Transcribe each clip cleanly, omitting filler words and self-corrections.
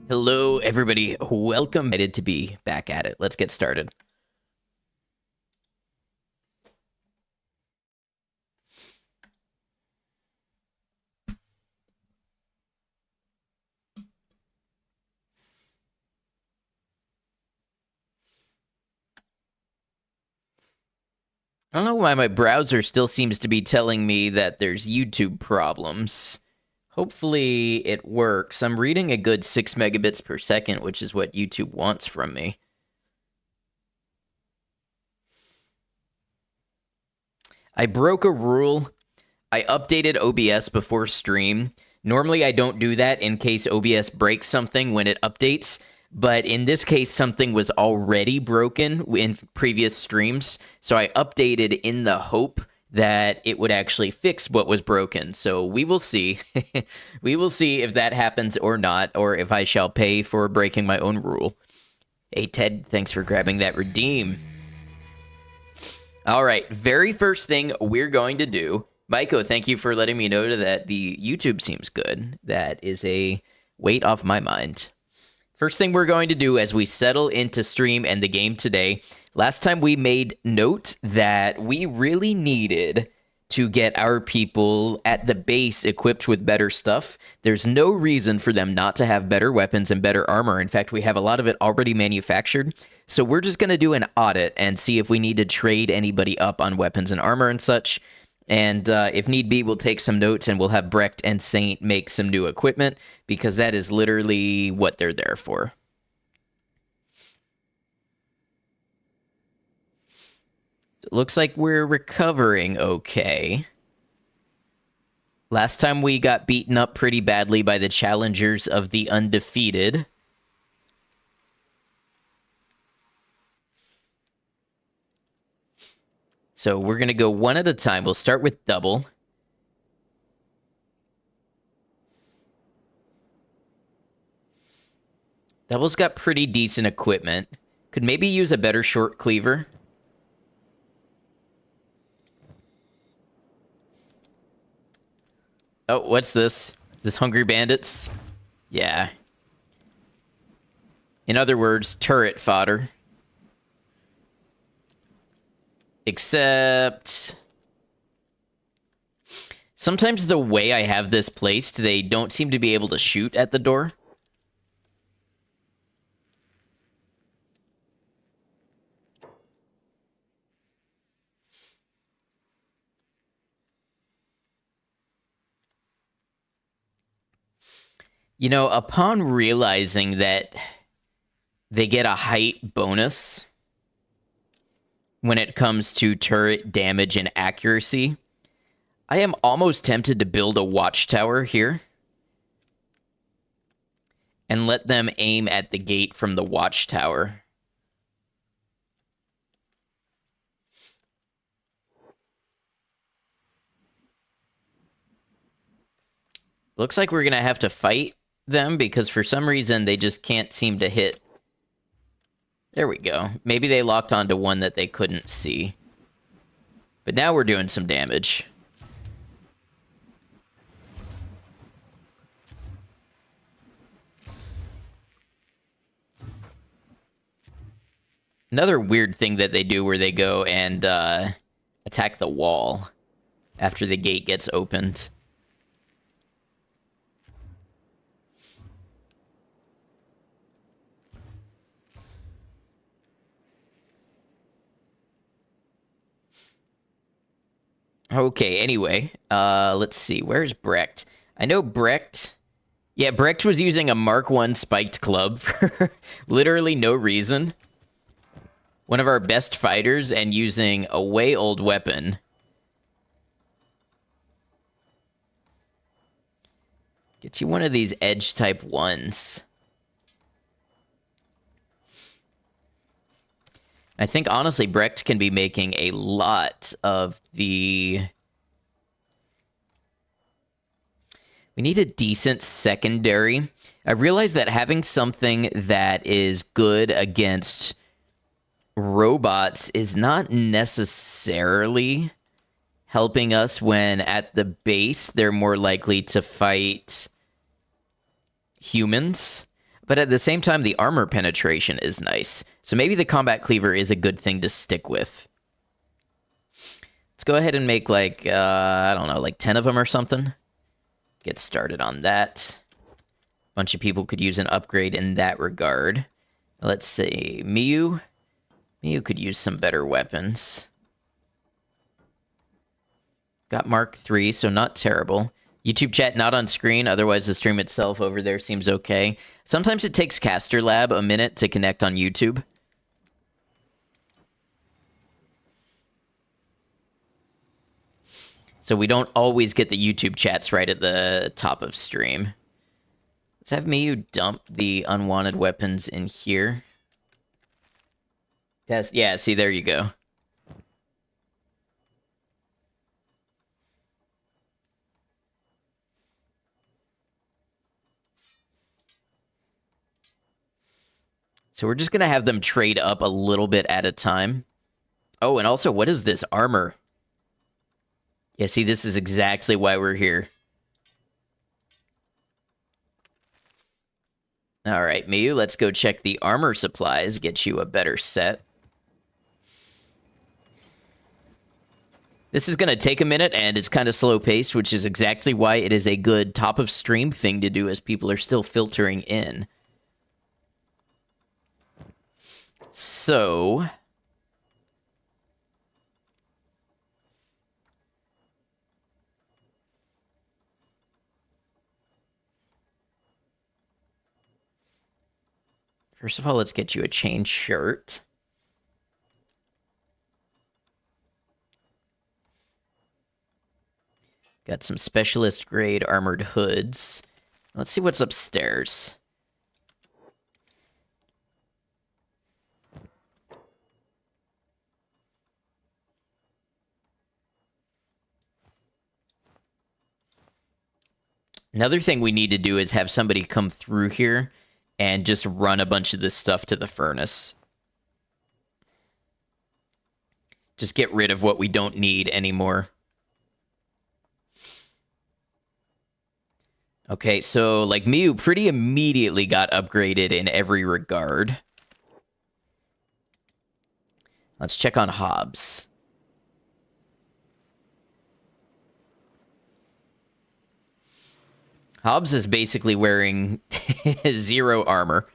Hello, everybody. Welcome. Excited to be back at it. Let's get started. I don't know why my browser still seems to be telling me that there's YouTube problems. Hopefully it works. I'm reading a good 6 megabits per second, which is what YouTube wants from me. I broke a rule. I updated OBS before stream. Normally I don't do that in case OBS breaks something when it updates, but in this case something was already broken in previous streams, so I updated in the hope that it would actually fix what was broken. So we will see. We will see if that happens or not, or if I shall pay for breaking my own rule. Hey Ted, thanks for grabbing that redeem. All right, very first thing we're going to do, Maiko, thank you for letting me know that the YouTube seems good. That is a weight off my mind. First thing we're going to do as we settle into stream and the game today, last time we made note that we really needed to get our people at the base equipped with better stuff. There's no reason for them not to have better weapons and better armor. In fact, we have a lot of it already manufactured. So we're just going to do an audit and see if we need to trade anybody up on weapons and armor and such. And if need be, we'll take some notes and we'll have Brecht and Saint make some new equipment, because that is literally what they're there for. It looks like we're recovering okay. Last time we got beaten up pretty badly by the challengers of the undefeated. So we're going to go one at a time. We'll start with double. Double's got pretty decent equipment. Could maybe use a better short cleaver. Oh, what's this? Is this Hungry Bandits? Yeah. In other words, turret fodder. Except sometimes the way I have this placed, they don't seem to be able to shoot at the door. You know, upon realizing that they get a height bonus when it comes to turret damage and accuracy, I am almost tempted to build a watchtower here and let them aim at the gate from the watchtower. Looks like we're going to have to fight them because for some reason they just can't seem to hit. There we go. Maybe they locked onto one that they couldn't see. But now we're doing some damage. Another weird thing that they do where they go and attack the wall after the gate gets opened. Okay, anyway, let's see. Where's Brecht? I know Brecht. Yeah, Brecht was using a Mark I spiked club for literally no reason. One of our best fighters and using a way old weapon. Get you one of these edge type ones. I think, honestly, Brecht can be making a lot of the... We need a decent secondary. I realize that having something that is good against robots is not necessarily helping us when at the base they're more likely to fight humans. But at the same time, the armor penetration is nice. So maybe the combat cleaver is a good thing to stick with. Let's go ahead and make like, I don't know, like 10 of them or something. Get started on that. A bunch of people could use an upgrade in that regard. Let's see, Miyu. Miyu could use some better weapons. Got Mark III, so not terrible. YouTube chat not on screen, otherwise the stream itself over there seems okay. Sometimes it takes Caster Lab a minute to connect on YouTube. So we don't always get the YouTube chats right at the top of stream. Let's have Miyu dump the unwanted weapons in here. Yeah, see, there you go. So we're just going to have them trade up a little bit at a time. Oh, and also, what is this armor? Yeah, see, this is exactly why we're here. All right, Miyu, let's go check the armor supplies, get you a better set. This is going to take a minute, and it's kind of slow-paced, which is exactly why it is a good top-of-stream thing to do as people are still filtering in. So... first of all, let's get you a chain shirt. Got some specialist grade armored hoods. Let's see what's upstairs. Another thing we need to do is have somebody come through here and just run a bunch of this stuff to the furnace. Just get rid of what we don't need anymore. Okay, so, like, Miyu pretty immediately got upgraded in every regard. Let's check on Hobbs. Hobbs is basically wearing 0 armor.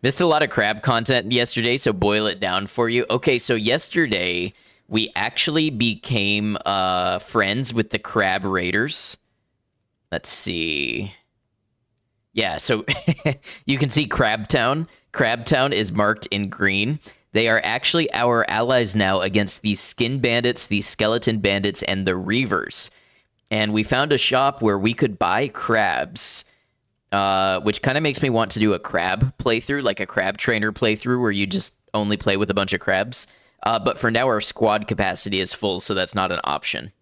Missed a lot of crab content yesterday, so boil it down for you. Okay, so yesterday, we actually became friends with the Crab Raiders. Let's see. Yeah, so you can see Crabtown. Crabtown is marked in green. They are actually our allies now against the Skin Bandits, the Skeleton Bandits, and the Reavers. And we found a shop where we could buy crabs, which kind of makes me want to do a crab playthrough, like a crab trainer playthrough where you just only play with a bunch of crabs. But for now, our squad capacity is full, so that's not an option.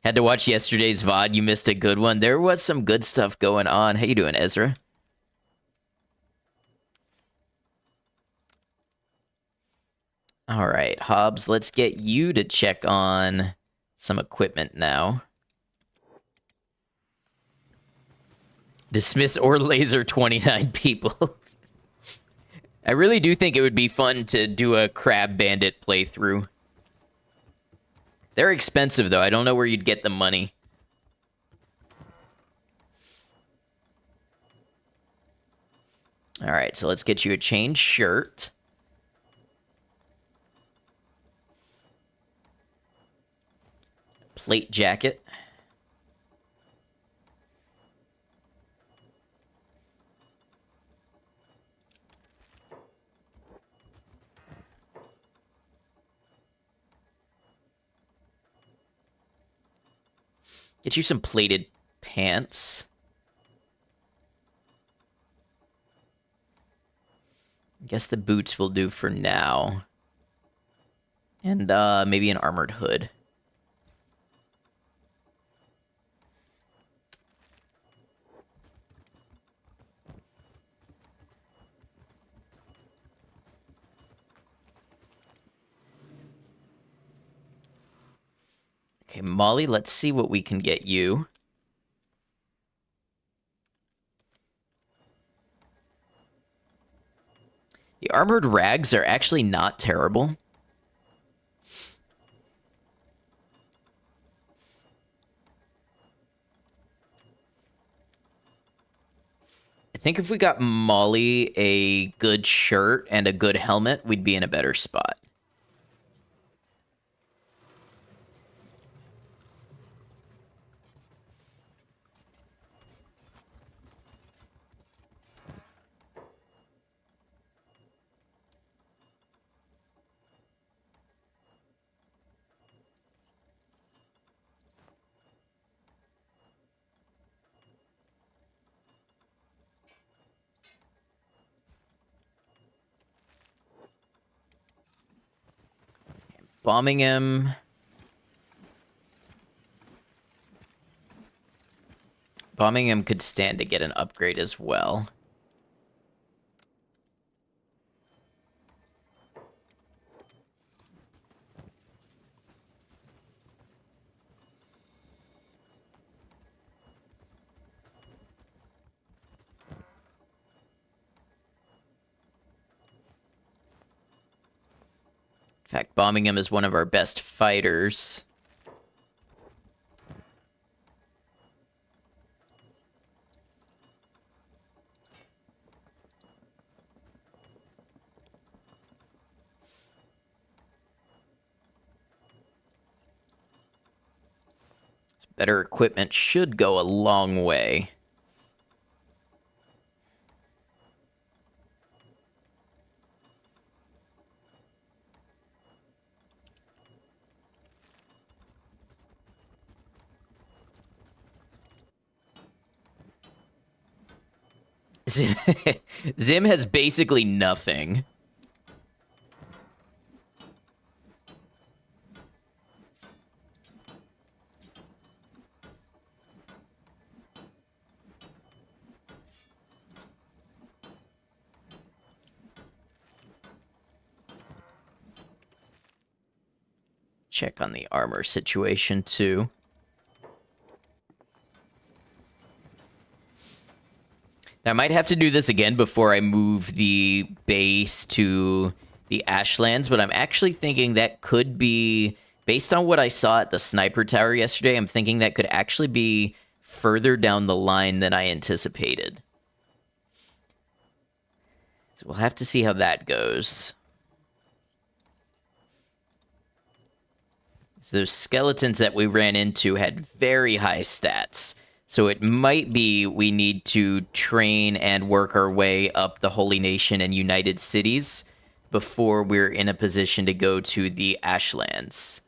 Had to watch yesterday's VOD. You missed a good one. There was some good stuff going on. How you doing, Ezra? All right, Hobbs, let's get you to check on some equipment now. Dismiss or laser 29 people. I really do think it would be fun to do a Crab Bandit playthrough. They're expensive, though. I don't know where you'd get the money. All right, so let's get you a chain shirt. Plate jacket. Get you some plated pants. I guess the boots will do for now. And maybe an armored hood. Okay, Molly, let's see what we can get you. The armored rags are actually not terrible. I think if we got Molly a good shirt and a good helmet, we'd be in a better spot. Bombing him. Bombing him could stand to get an upgrade as well. In fact, bombing him is one of our best fighters. Better equipment should go a long way. Zim has basically nothing. Check on the armor situation, too. I might have to do this again before I move the base to the Ashlands, but I'm actually thinking that could be, based on what I saw at the sniper tower yesterday, I'm thinking that could actually be further down the line than I anticipated. So we'll have to see how that goes. So those skeletons that we ran into had very high stats. So it might be we need to train and work our way up the Holy Nation and United Cities before we're in a position to go to the Ashlands.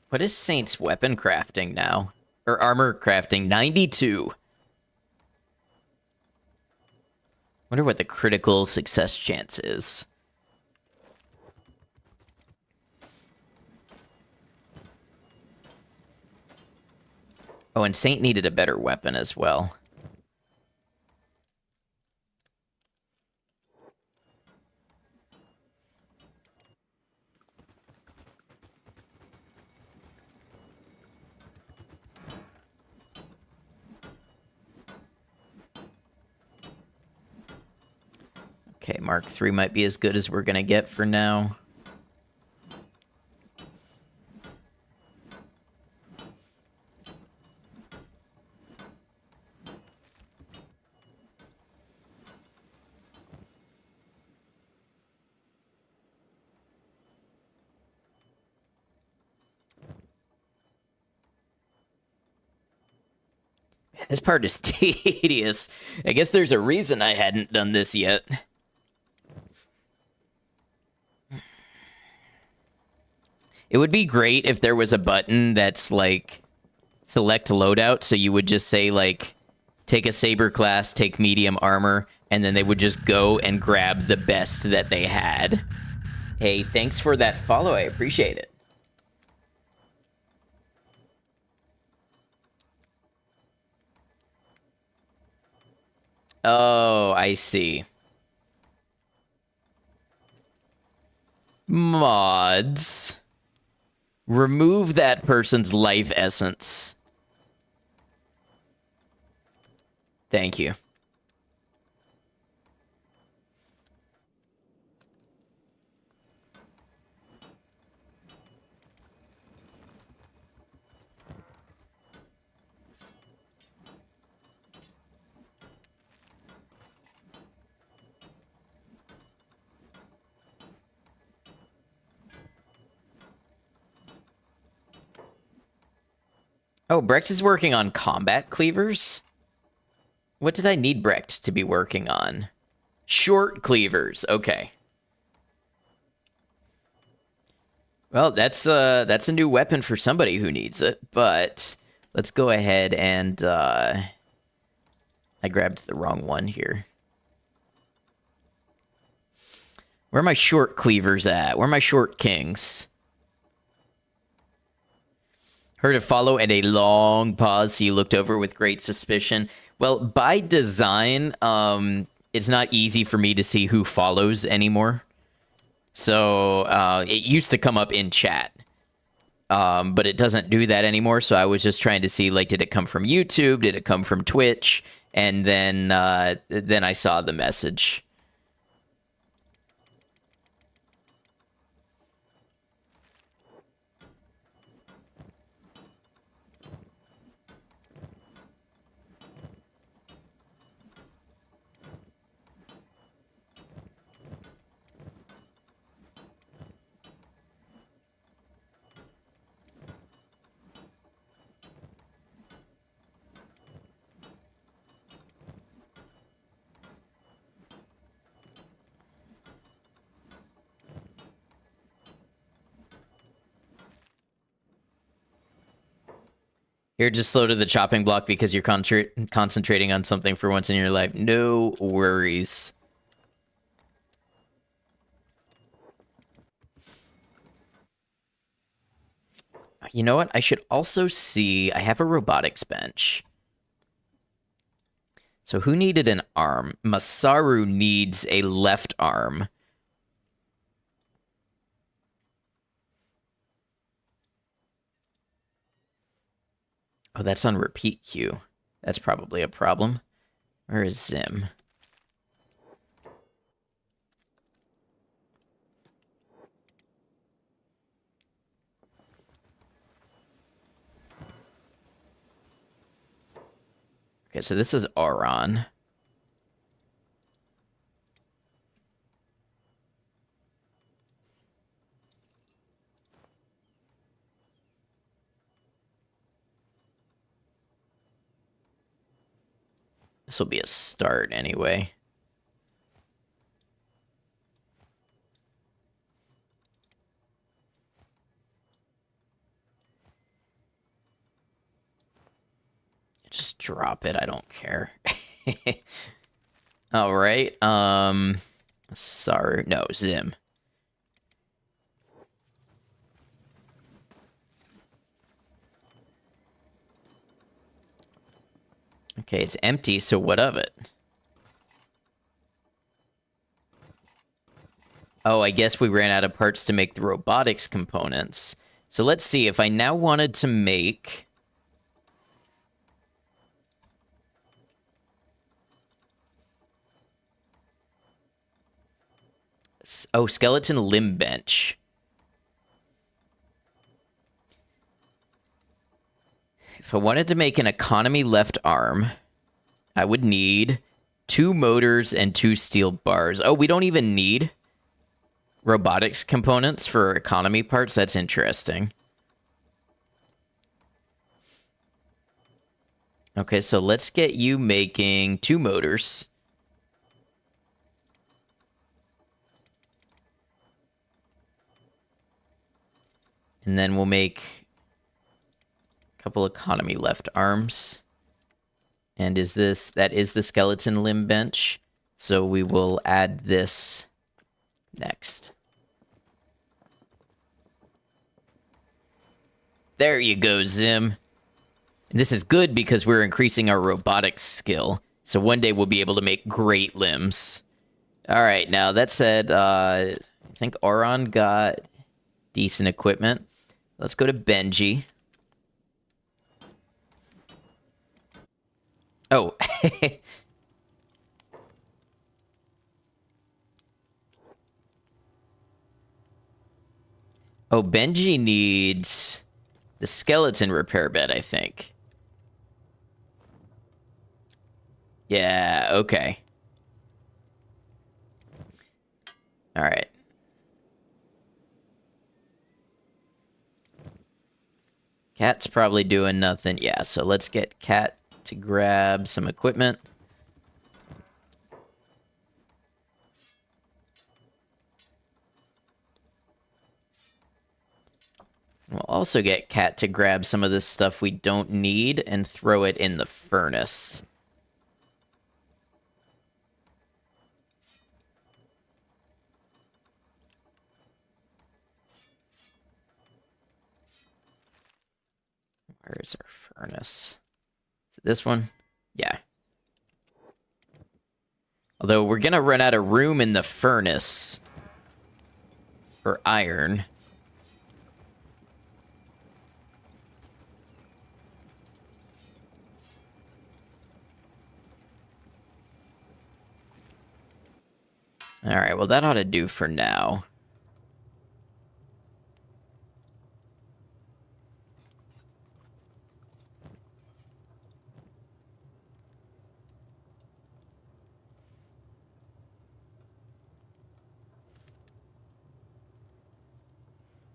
What is Saint's weapon crafting now? Or armor crafting? 92. Wonder what the critical success chance is. Oh, and Saint needed a better weapon as well. Okay, Mark III might be as good as we're going to get for now. This part is tedious. I guess there's a reason I hadn't done this yet. It would be great if there was a button that's like select loadout, so you would just say, like, take a saber class, take medium armor, and then they would just go and grab the best that they had. Hey, thanks for that follow. I appreciate it. Oh, I see. Mods. Remove that person's life essence. Thank you. Oh, Brecht is working on combat cleavers? What did I need Brecht to be working on? Short cleavers. Okay. Well, that's a new weapon for somebody who needs it, but let's go ahead and I grabbed the wrong one here. Where are my short cleavers at? Where are my short kings? Heard a follow and a long pause, so you looked over with great suspicion. Well, by design, it's not easy for me to see who follows anymore. So it used to come up in chat, but it doesn't do that anymore. So I was just trying to see, like, did it come from YouTube? Did it come from Twitch? And then I saw the message. You're just slow to the chopping block because you're concentrating on something for once in your life. No worries. You know what? I should also see... I have a robotics bench. So who needed an arm? Masaru needs a left arm. Oh, that's on repeat queue. That's probably a problem. Where is Zim? Okay, so this is Auron. This will be a start anyway. Just drop it. I don't care. All right. Sorry. No, Zim. Okay, it's empty, so what of it? Oh, I guess we ran out of parts to make the robotics components. So let's see, if I now wanted to make... Oh, skeleton limb bench. If I wanted to make an economy left arm, I would need 2 motors and 2 steel bars. Oh, we don't even need robotics components for economy parts? That's interesting. Okay, so let's get you making 2 motors. And then we'll make Couple economy left arms. And that is the skeleton limb bench. So we will add this next. There you go, Zim. And this is good because we're increasing our robotics skill. So one day we'll be able to make great limbs. All right, now that said, I think Auron got decent equipment. Let's go to Benji. Oh. Oh, Benji needs the skeleton repair bed, I think. Yeah, okay. All right. Cat's probably doing nothing. Yeah, so let's get Cat to grab some equipment. We'll also get Cat to grab some of this stuff we don't need and throw it in the furnace. Where's our furnace? Is it this one? Yeah. Although we're gonna run out of room in the furnace for iron. All right, well, that ought to do for now.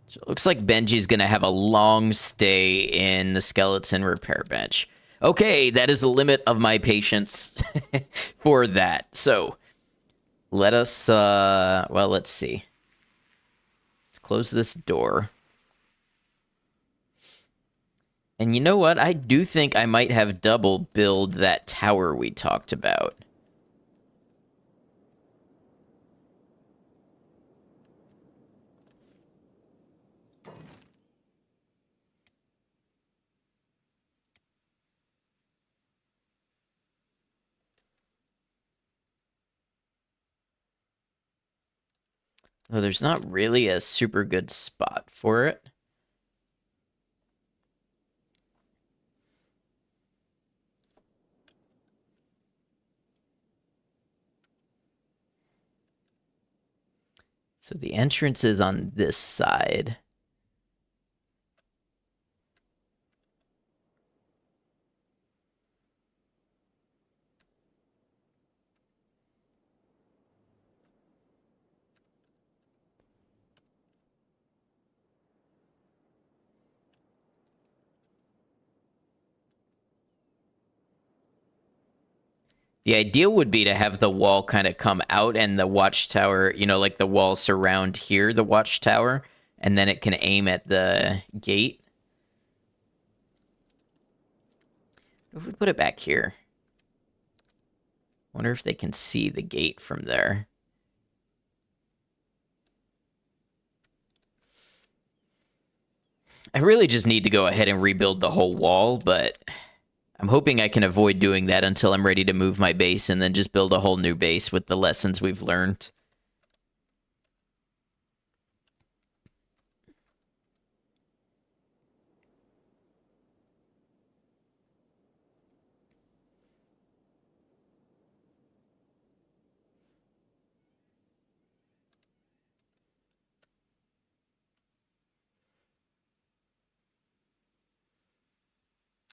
So it looks like Benji's going to have a long stay in the skeleton repair bench. Okay, that is the limit of my patience for that. So, let us, well, let's see. Let's close this door. And you know what? I do think I might have double build that tower we talked about. Though there's not really a super good spot for it. So the entrance is on this side. The ideal would be to have the wall kind of come out and the watchtower, you know, like the wall surround here, the watchtower, and then it can aim at the gate. If we put it back here, wonder if they can see the gate from there. I really just need to go ahead and rebuild the whole wall, but I'm hoping I can avoid doing that until I'm ready to move my base and then just build a whole new base with the lessons we've learned.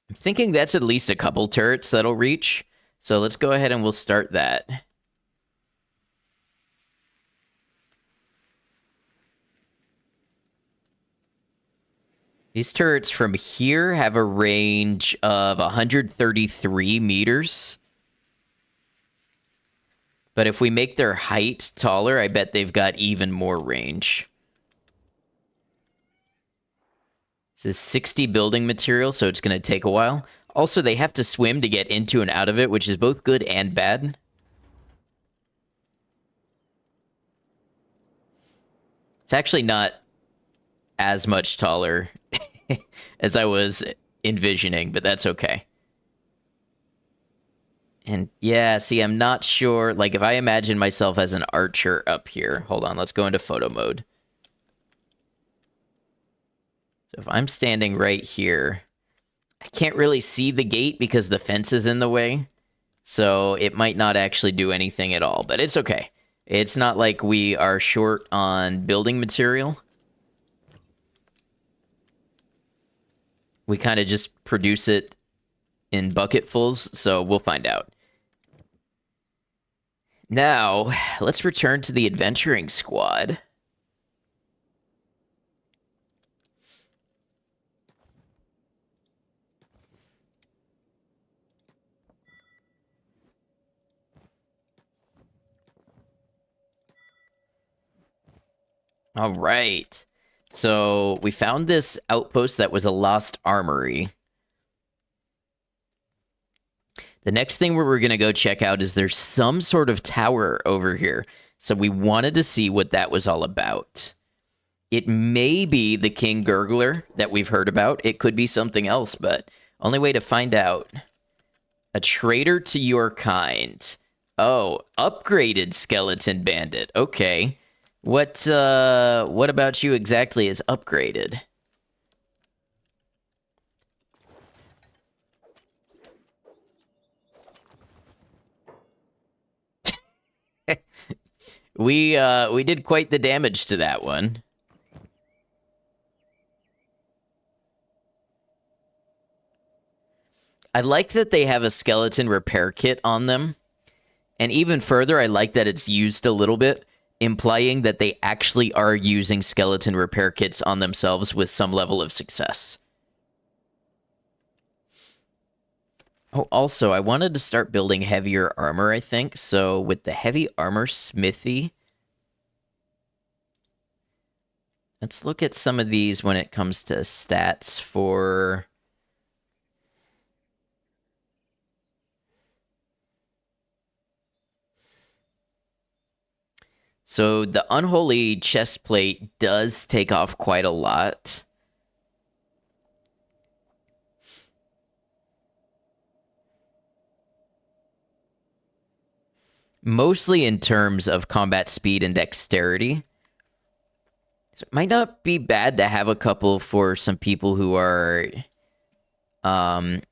I'm thinking that's at least a couple turrets that'll reach. So let's go ahead and we'll start that. These turrets from here have a range of 133 meters. But if we make their height taller, I bet they've got even more range. It says 60 building material, so it's going to take a while. Also, they have to swim to get into and out of it, which is both good and bad. It's actually not as much taller as I was envisioning, but that's okay. And yeah, see, I'm not sure. Like, if I imagine myself as an archer up here, hold on, let's go into photo mode. So if I'm standing right here, I can't really see the gate because the fence is in the way. So it might not actually do anything at all, but it's okay. It's not like we are short on building material. We kind of just produce it in bucketfuls, so we'll find out. Now, let's return to the adventuring squad. All right. So we found this outpost that was a lost armory. The next thing we're going to go check out is there's some sort of tower over here. So we wanted to see what that was all about. It may be the King Gurgler that we've heard about. It could be something else, but only way to find out. A traitor to your kind. Oh, upgraded skeleton bandit. Okay. What about you exactly is upgraded? We did quite the damage to that one. I like that they have a skeleton repair kit on them. And even further, I like that it's used a little bit, implying that they actually are using skeleton repair kits on themselves with some level of success. Oh, also, I wanted to start building heavier armor, I think. So with the heavy armor smithy, let's look at some of these when it comes to stats for... So the unholy chest plate does take off quite a lot. Mostly in terms of combat speed and dexterity. So it might not be bad to have a couple for some people who are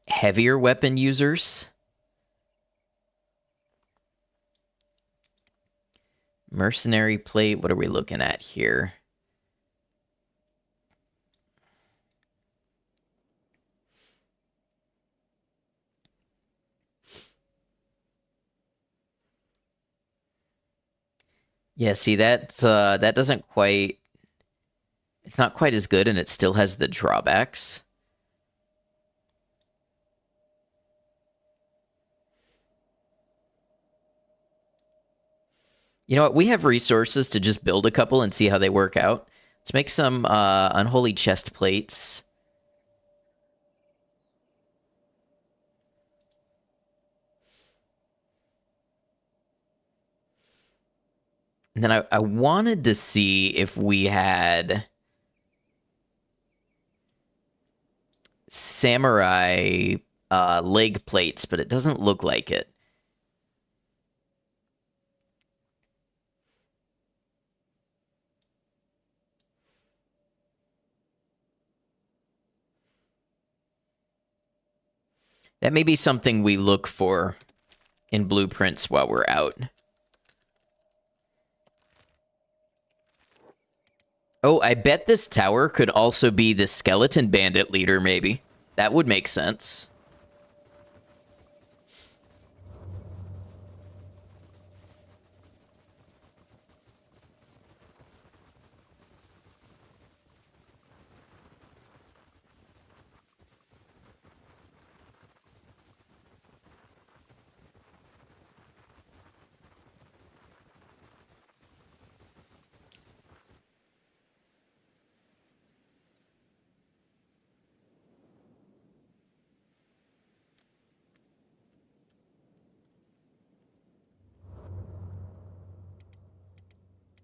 heavier weapon users. Mercenary plate, what are we looking at here? Yeah, see that doesn't quite, it's not quite as good and it still has the drawbacks. You know what? We have resources to just build a couple and see how they work out. Let's make some unholy chest plates. And then I wanted to see if we had samurai leg plates, but it doesn't look like it. That may be something we look for in blueprints while we're out. Oh, I bet this tower could also be the skeleton bandit leader, maybe. That would make sense.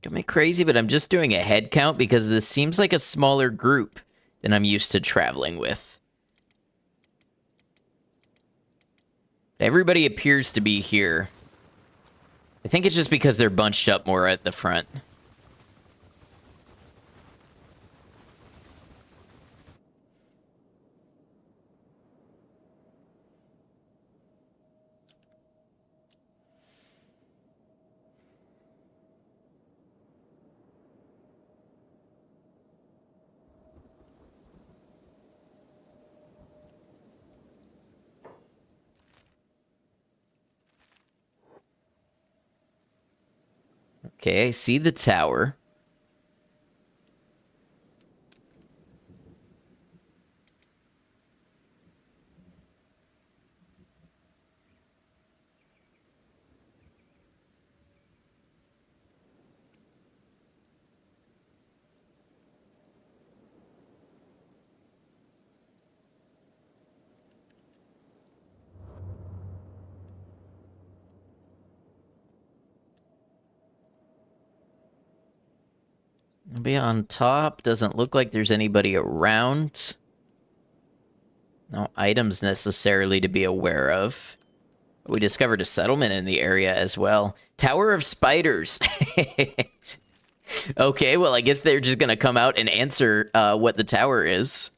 Got me crazy, but I'm just doing a head count because this seems like a smaller group than I'm used to traveling with. Everybody appears to be here. I think it's just because they're bunched up more at the front. Okay, I see the tower. Nobody on top. Doesn't look like there's anybody around. No items necessarily to be aware of. We discovered a settlement in the area as well. Tower of Spiders. Okay, well, I guess they're just going to come out and answer what the tower is.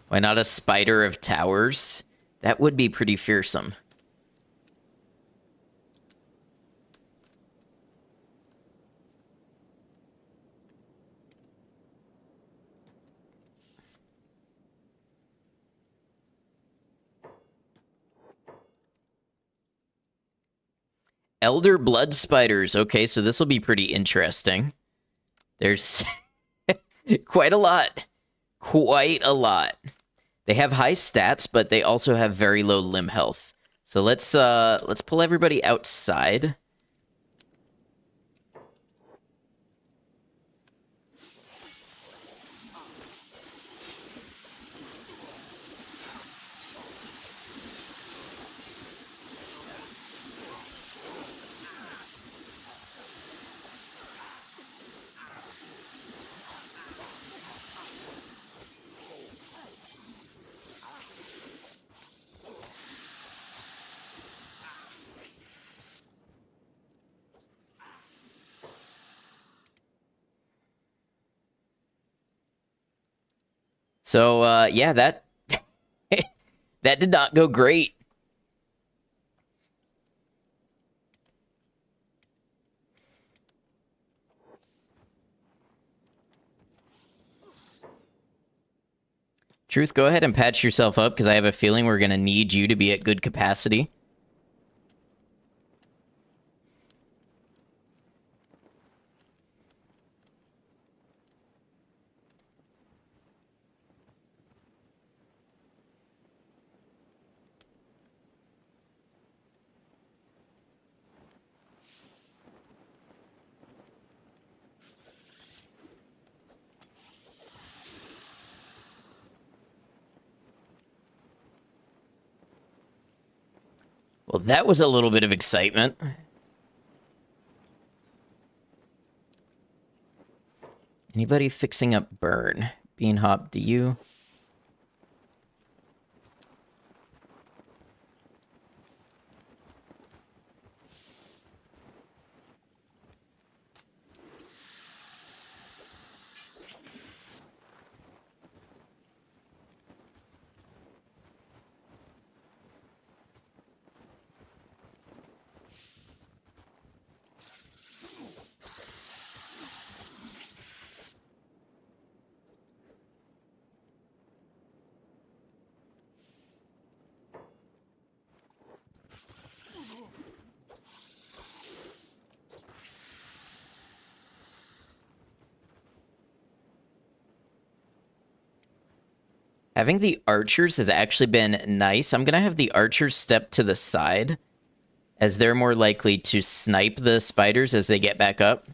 Why not a spider of towers? That would be pretty fearsome. Elder blood spiders. Okay, so this will be pretty interesting. There's quite a lot. Quite a lot. They have high stats, but they also have very low limb health. So let's pull everybody outside. So yeah, that that did not go great. Truth, go ahead and patch yourself up because I have a feeling we're going to need you to be at good capacity. Well, that was a little bit of excitement. Anybody fixing up burn? Beanhop, do you? Having the archers has actually been nice. I'm going to have the archers step to the side as they're more likely to snipe the spiders as they get back up.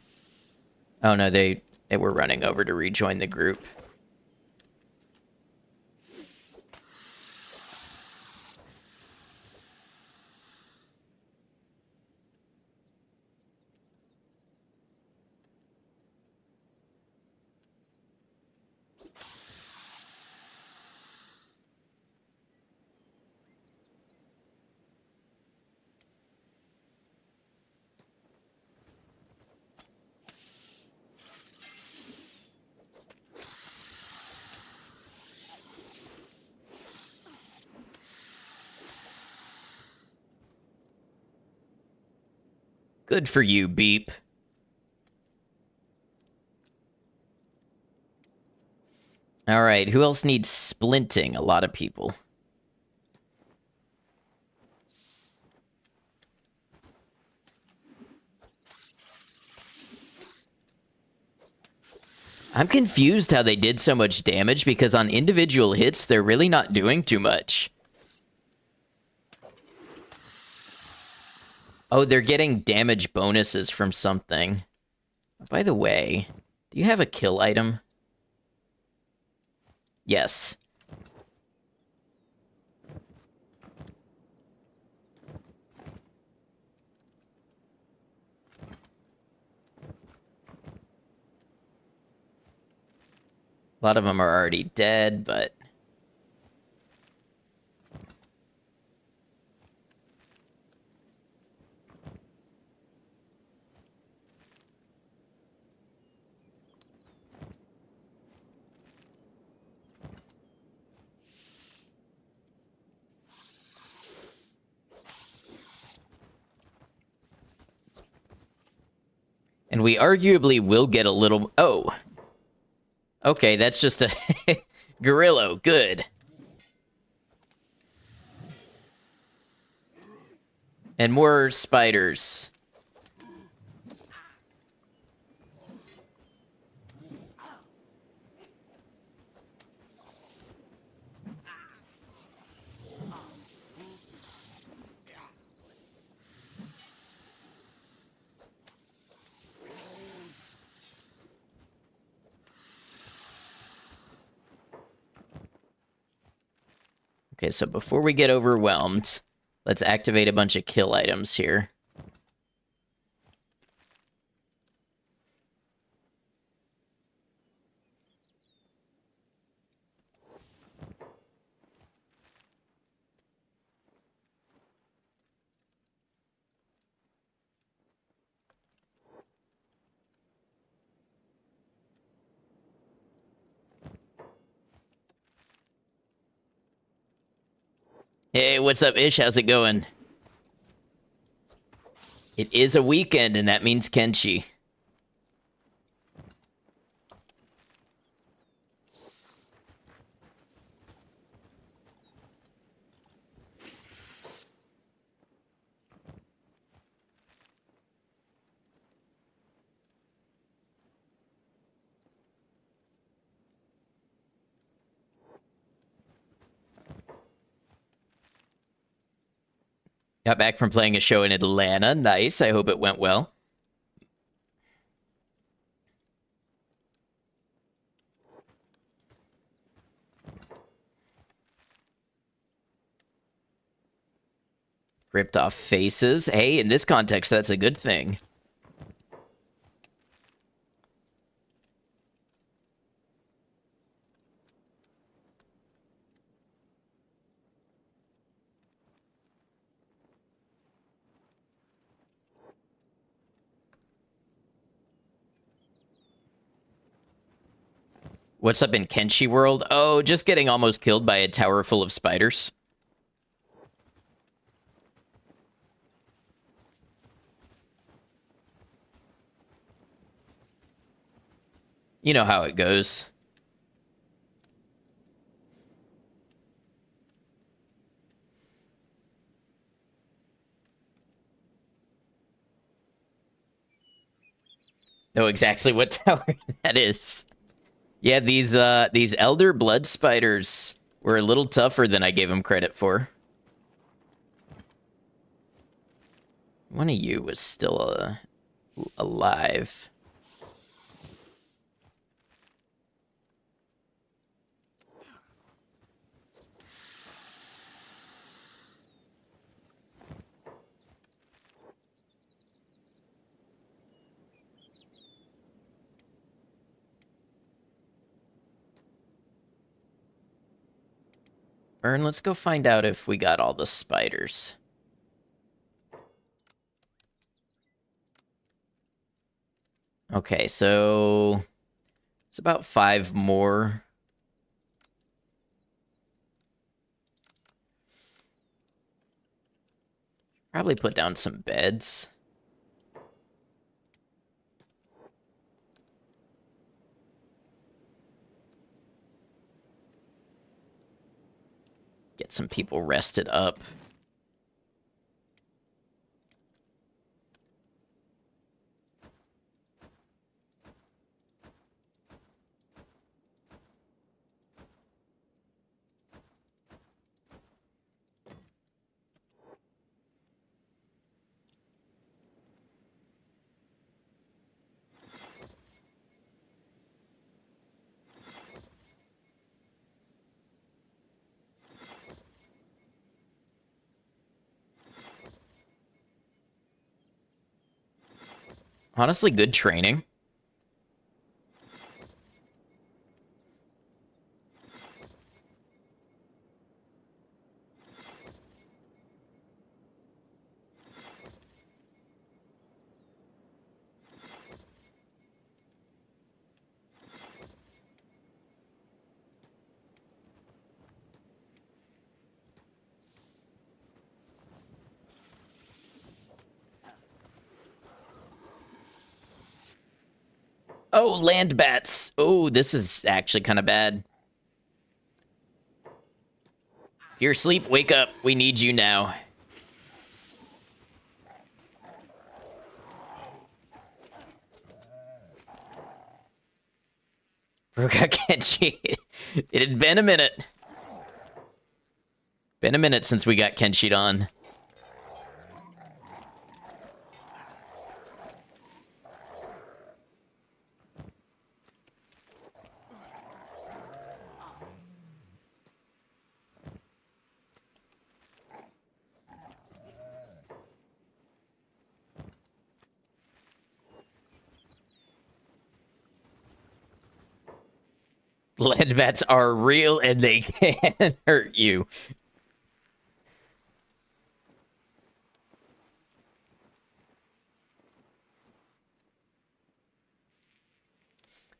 Oh no, they were running over to rejoin the group. Good for you, Beep. All right, who else needs splinting? A lot of people. I'm confused how they did so much damage, because on individual hits, they're really not doing too much. Oh, they're getting damage bonuses from something. By the way, do you have a kill item? Yes. A lot of them are already dead, but... And we arguably will get a little... Oh. Okay, that's just a... Gorillo, good. And more spiders. Okay, so before we get overwhelmed, let's activate a bunch of kill items here. Hey, what's up, Ish? How's it going? It is a weekend, and that means Kenshi. Got back from playing a show in Atlanta. Nice. I hope it went well. Ripped off faces. Hey, in this context, that's a good thing. What's up in Kenshi world? Oh, just getting almost killed by a tower full of spiders. You know how it goes. Know exactly what tower that is. Yeah, these elder blood spiders were a little tougher than I gave them credit for. One of you was still alive. Burn, let's go find out if we got all the spiders. Okay, so it's about 5 more. Probably put down some beds. Get some people rested up. Honestly, good training. Oh, land bats. Oh, this is actually kind of bad. You're asleep, wake up. We need you now. Broka Kenshi. It had been a minute. Been a minute since we got Kenshi on. Lead bats are real and they can hurt you.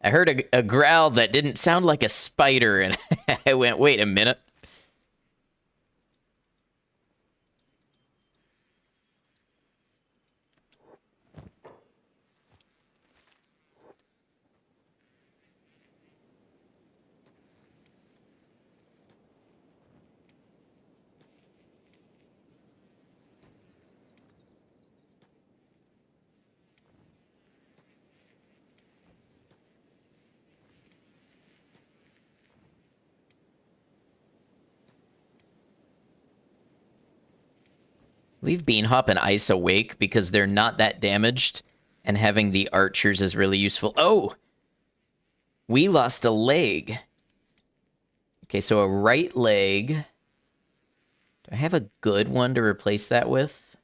I heard a growl that didn't sound like a spider, and I went, wait a minute. Leave Beanhop and Ice awake because they're not that damaged, and having the archers is really useful. Oh! We lost a leg. Okay, so a right leg. Do I have a good one to replace that with?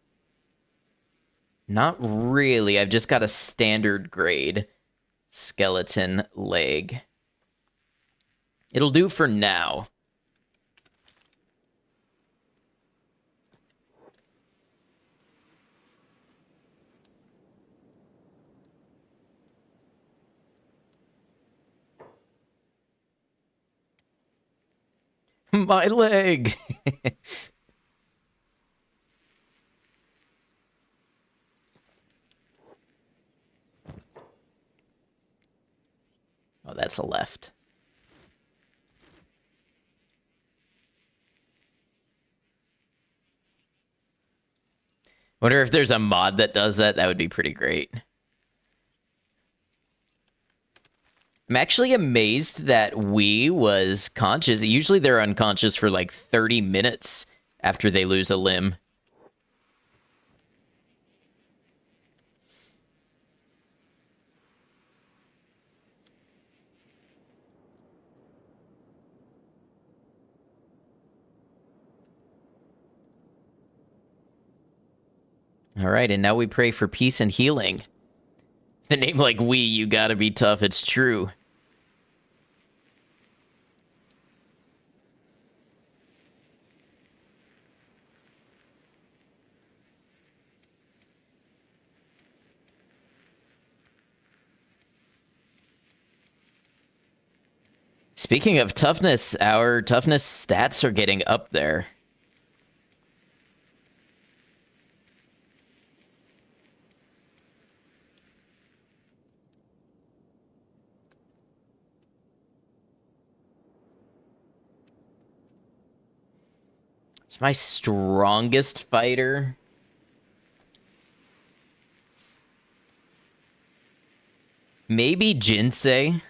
Not really. I've just got a standard grade skeleton leg. It'll do for now. My leg! Oh, that's a left. Wonder if there's a mod that does that. That would be pretty great. I'm actually amazed that Wii was conscious. Usually they're unconscious for like 30 minutes after they lose a limb. All right, and now we pray for peace and healing. The name like we, you gotta be tough. It's true. Speaking of toughness, our toughness stats are getting up there. It's my strongest fighter. Maybe Jinsei.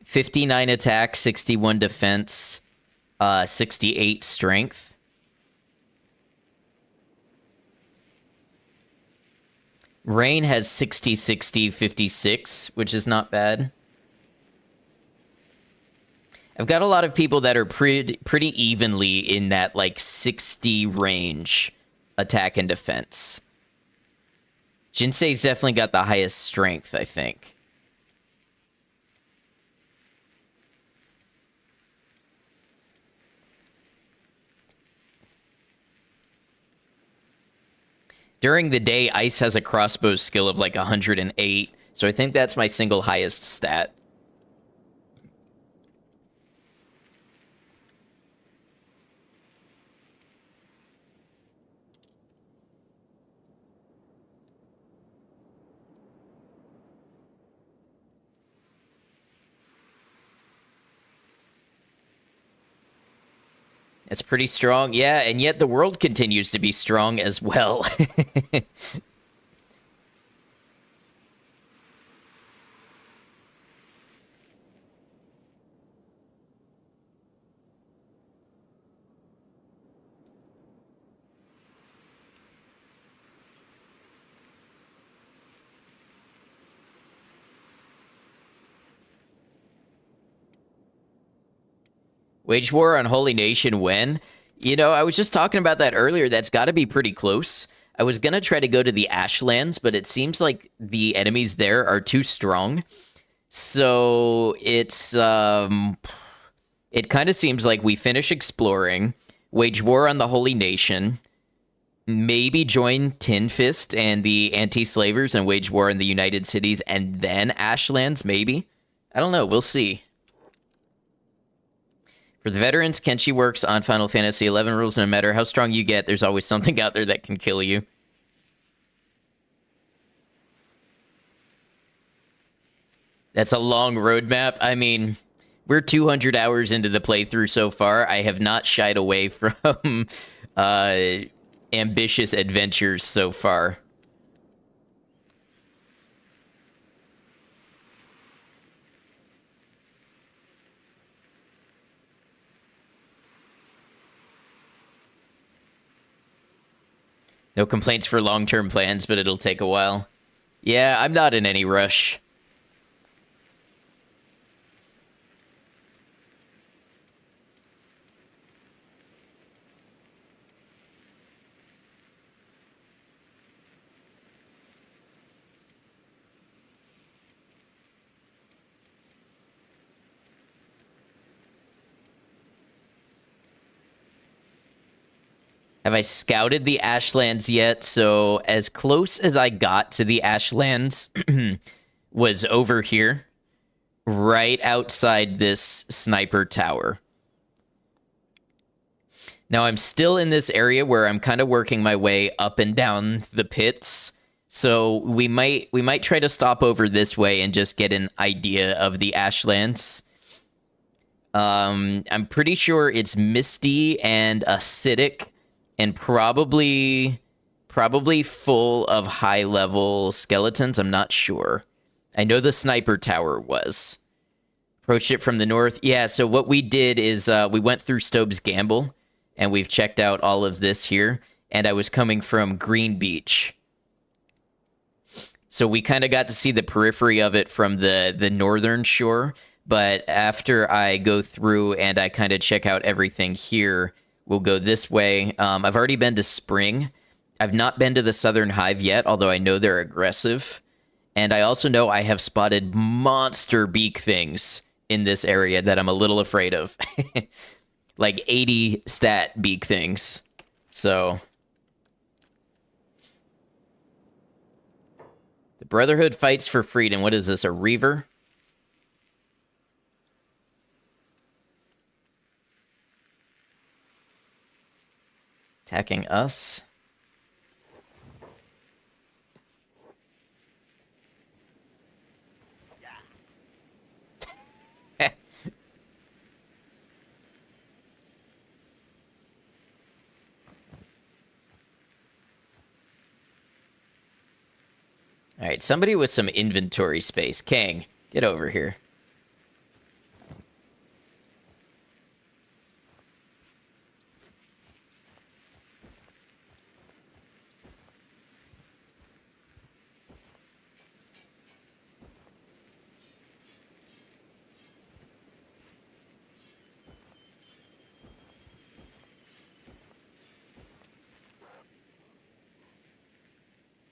59 attack, 61 defense, 68 strength. Rain has 60, 60, 56, which is not bad. I've got a lot of people that are pretty evenly in that, like, 60 range attack and defense. Jinsei's definitely got the highest strength, I think. During the day, Ice has a crossbow skill of like 108, so I think that's my single highest stat. It's pretty strong, yeah, and yet the world continues to be strong as well. Wage war on Holy Nation when? You know, I was just talking about that earlier. That's got to be pretty close. I was going to try to go to the Ashlands, but it seems like the enemies there are too strong. So it's, it kind of seems like we finish exploring, wage war on the Holy Nation, maybe join Tin Fist and the anti-slavers and wage war in the United Cities, and then Ashlands, maybe? I don't know. We'll see. For the veterans, Kenshi works on Final Fantasy XI rules. No matter how strong you get, there's always something out there that can kill you. That's a long roadmap. I mean, we're 200 hours into the playthrough so far. I have not shied away from ambitious adventures so far. No complaints for long-term plans, but it'll take a while. Yeah, I'm not in any rush. Have I scouted the Ashlands yet? So as close as I got to the Ashlands was over here, right outside this sniper tower. Now I'm still in this area where I'm kind of working my way up and down the pits. So we might try to stop over this way and just get an idea of the Ashlands. I'm pretty sure it's misty and acidic, and probably full of high-level skeletons. I'm not sure. I know the sniper tower was. Approached it from the north. Yeah, so what we did is we went through Stobe's Gamble, and we've checked out all of this here, and I was coming from Green Beach. So we kind of got to see the periphery of it from the northern shore, but after I go through and I kind of check out everything here, we'll go this way. I've already been to Spring, I've not been to the Southern Hive yet, although I know they're aggressive. And I also know I have spotted monster beak things in this area that I'm a little afraid of. Like 80 stat beak things. So the Brotherhood fights for freedom. What is this, a Reaver? Attacking us. All right, somebody with some inventory space. Kang, get over here.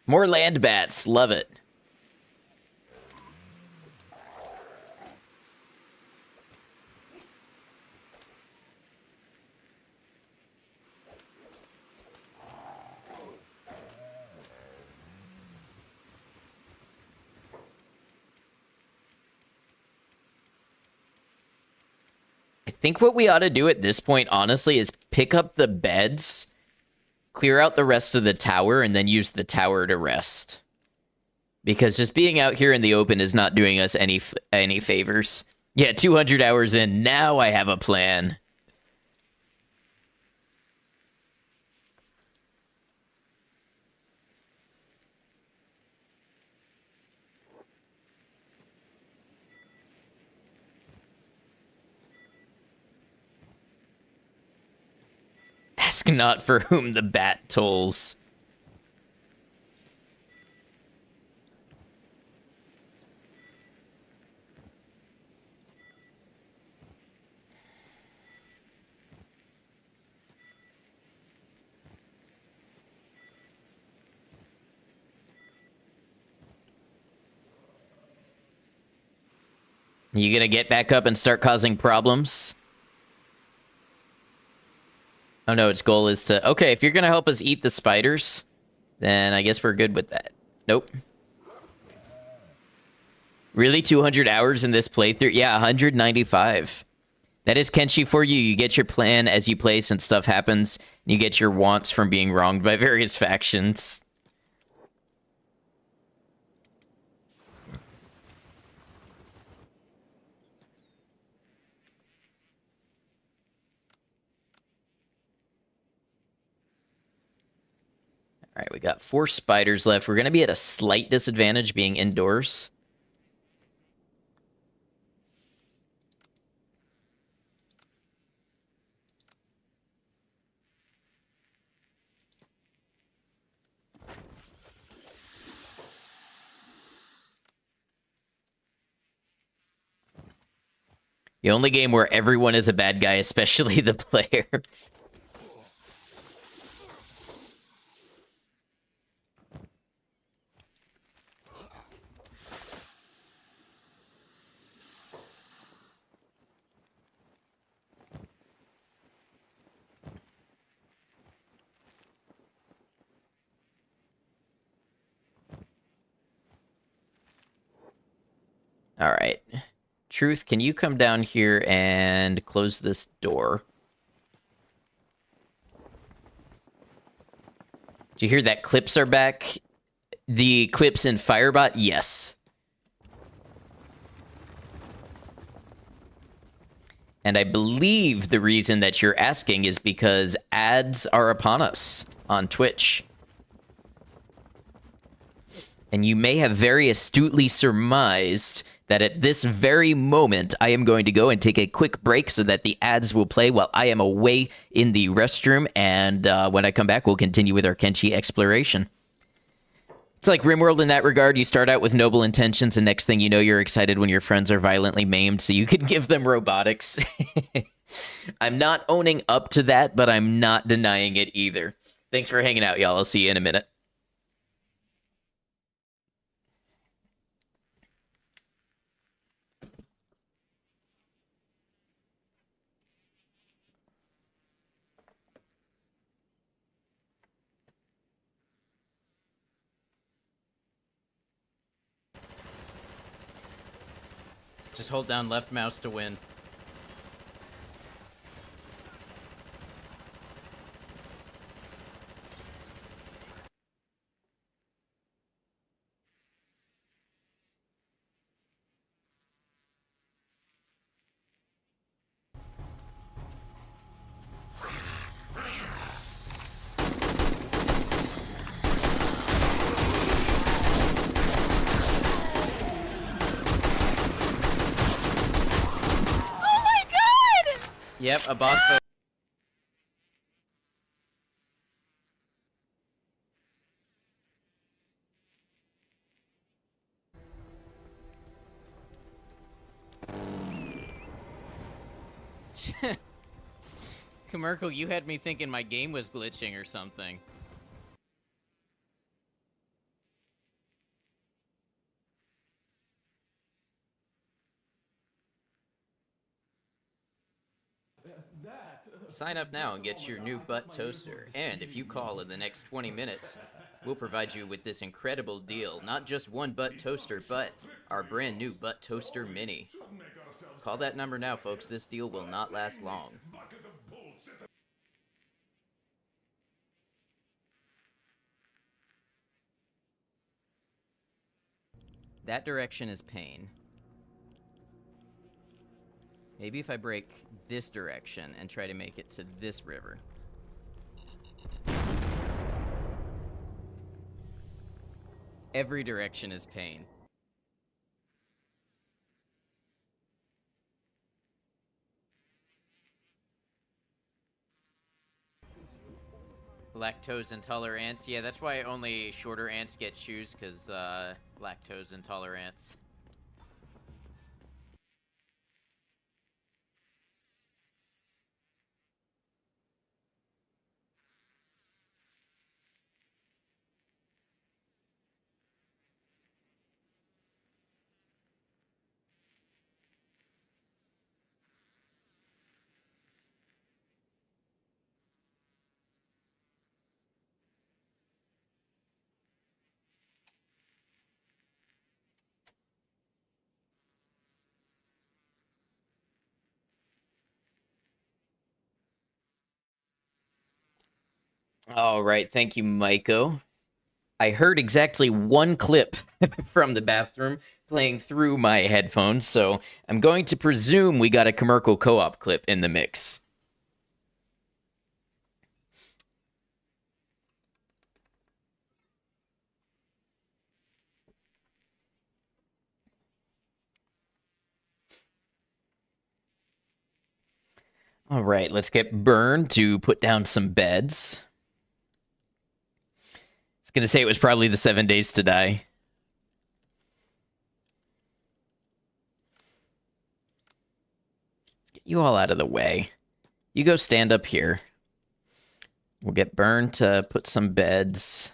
More land bats. Love it. I think what we ought to do at this point, honestly, is pick up the beds, clear out the rest of the tower, and then use the tower to rest. Because just being out here in the open is not doing us any favors. Yeah, 200 hours in. Now I have a plan. Ask not for whom the bat tolls. You gonna get back up and start causing problems? Oh no, its goal is to... Okay, if you're gonna help us eat the spiders, then I guess we're good with that. Nope. Really? 200 hours in this playthrough? Yeah, 195. That is Kenshi for you. You get your plan as you play since stuff happens. And you get your wants from being wronged by various factions. All right, we got 4 spiders left. We're going to be at a slight disadvantage being indoors. The only game where everyone is a bad guy, especially the player. All right. Truth, can you come down here and close this door? Do you hear that clips are back? The clips in Firebot? Yes. And I believe the reason that you're asking is because ads are upon us on Twitch. And you may have very astutely surmised that at this very moment, I am going to go and take a quick break so that the ads will play while I am away in the restroom. And when I come back, we'll continue with our Kenshi exploration. It's like RimWorld in that regard. You start out with noble intentions, and next thing you know, you're excited when your friends are violently maimed, so you can give them robotics. I'm not owning up to that, but I'm not denying it either. Thanks for hanging out, y'all. I'll see you in a minute. Just hold down left mouse to win. Oh my god! Yep, a boss fight. Commercial, you had me thinking my game was glitching or something. Sign up now and get your new butt toaster. And if you call in the next 20 minutes, we'll provide you with this incredible deal. Not just one butt toaster, but our brand new butt toaster mini. Call that number now, folks. This deal will not last long. That direction is pain. Maybe if I break this direction and try to make it to this river. Every direction is pain. Lactose intolerance. Yeah, that's why only shorter ants get shoes, because lactose intolerance. All right, thank you, Maiko. I heard exactly one clip from the bathroom playing through my headphones, so I'm going to presume we got a commercial co-op clip in the mix. All right, let's get Burn to put down some beds. I was going to say it was probably the 7 Days to Die. Let's get you all out of the way. You go stand up here. We'll get Burn to put some beds.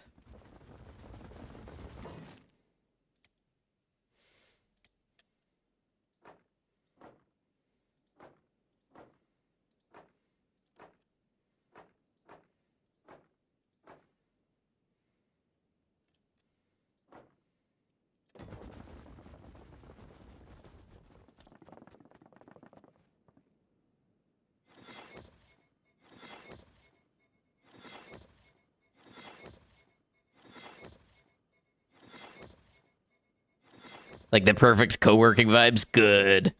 Like the perfect co-working vibes? Good.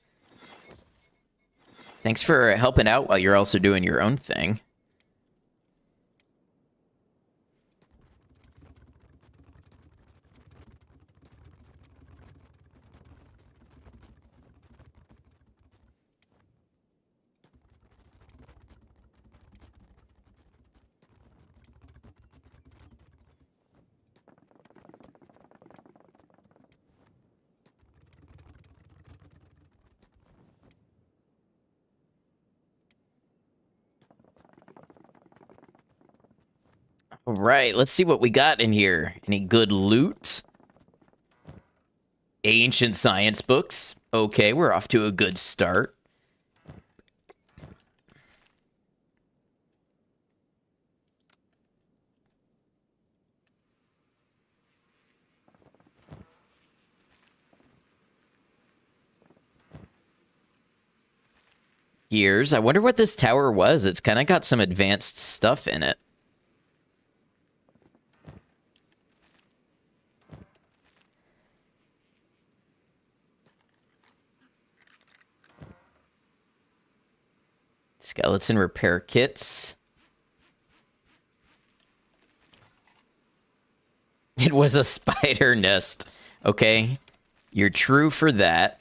Thanks for helping out while you're also doing your own thing. All right, let's see what we got in here. Any good loot? Ancient science books. Okay, we're off to a good start. Gears. I wonder what this tower was. It's kind of got some advanced stuff in it. Skeleton repair kits. It was a spider nest. Okay. You're true for that.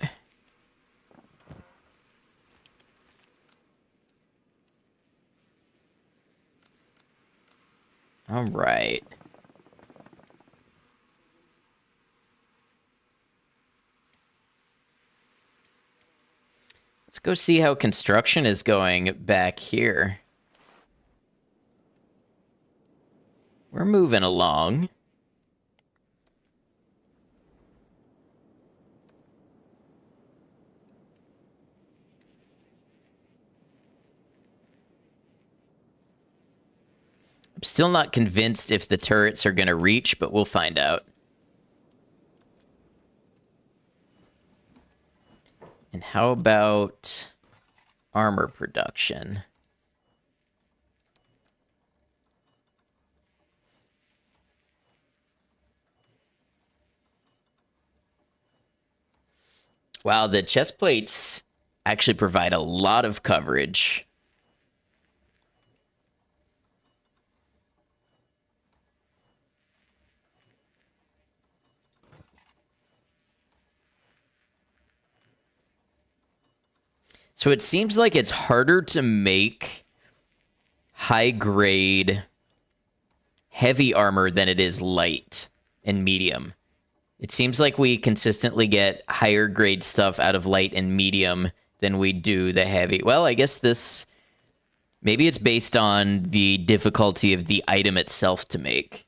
All right. Let's go see how construction is going back here. We're moving along. I'm still not convinced if the turrets are going to reach, but we'll find out. And how about armor production? Wow, the chest plates actually provide a lot of coverage. So it seems like it's harder to make high-grade heavy armor than it is light and medium. It seems like we consistently get higher grade stuff out of light and medium than we do the heavy. Well, I guess this... Maybe it's based on the difficulty of the item itself to make.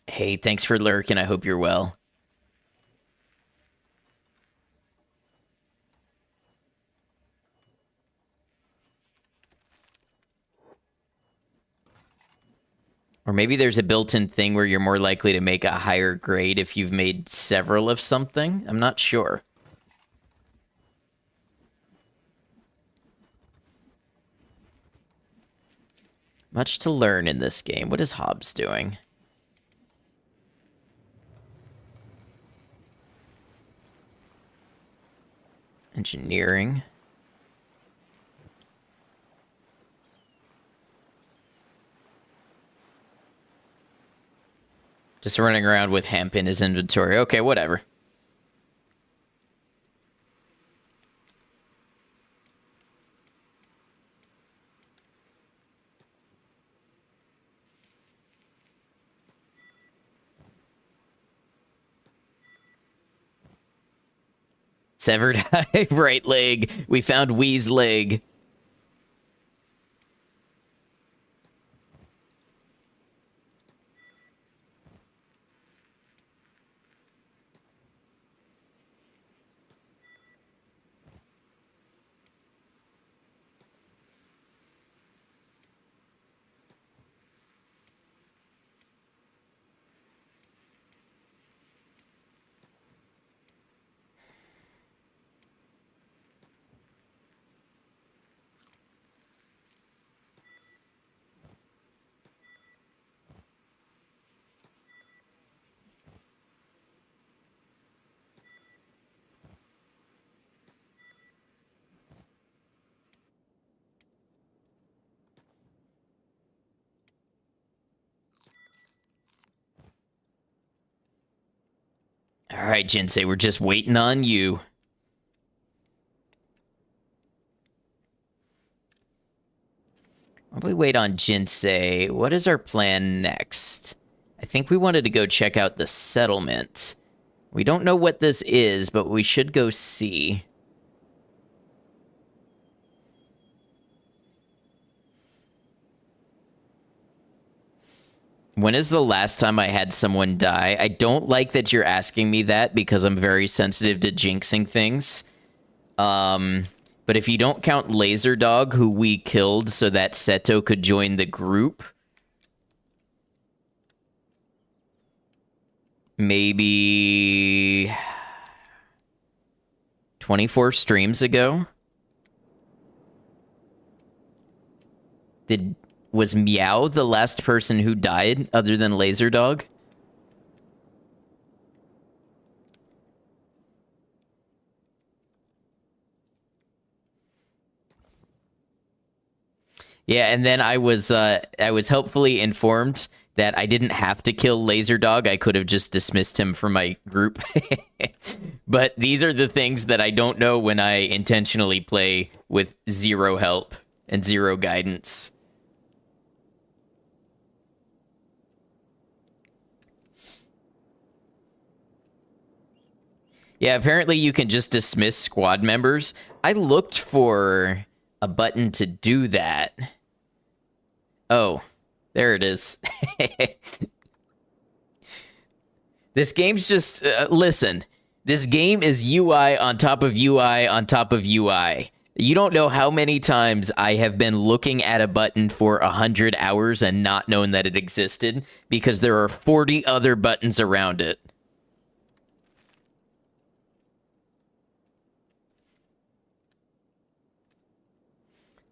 Hey, thanks for lurking. I hope you're well. Or maybe there's a built-in thing where you're more likely to make a higher grade if you've made several of something. I'm not sure. Much to learn in this game. What is Hobbs doing? Engineering. Just running around with hemp in his inventory. Okay, whatever. Severed right leg. We found Wee's leg. All right, Jinsei, we're just waiting on you. While we wait on Jinsei, what is our plan next? I think we wanted to go check out the settlement. We don't know what this is, but we should go see. When is the last time I had someone die? I don't like that you're asking me that because I'm very sensitive to jinxing things. But if you don't count Laser Dog, who we killed so that Seto could join the group, maybe 24 streams ago. Was Meow the last person who died other than Laser Dog? Yeah, and then I was helpfully informed that I didn't have to kill Laser Dog. I could have just dismissed him from my group. But these are the things that I don't know when I intentionally play with zero help and zero guidance. Yeah, apparently you can just dismiss squad members. I looked for a button to do that. Oh, there it is. This game's just... listen, this game is UI on top of UI on top of UI. You don't know how many times I have been looking at a button for 100 hours and not known that it existed because there are 40 other buttons around it.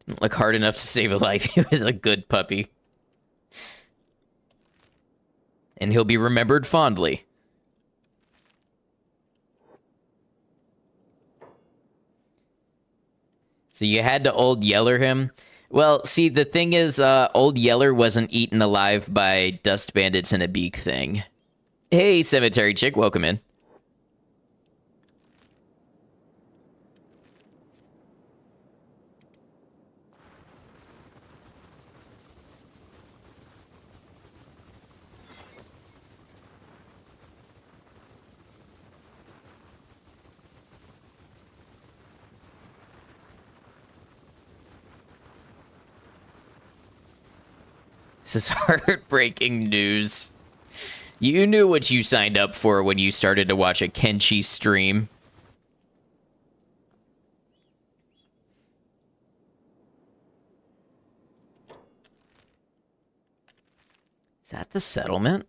Didn't look hard enough to save a life. He was a good puppy. And he'll be remembered fondly. So you had to Old Yeller him? Well, see, the thing is, Old Yeller wasn't eaten alive by dust bandits and a beak thing. Hey, Cemetery Chick, welcome in. This is heartbreaking news. You knew what you signed up for when you started to watch a Kenshi stream. Is that the settlement?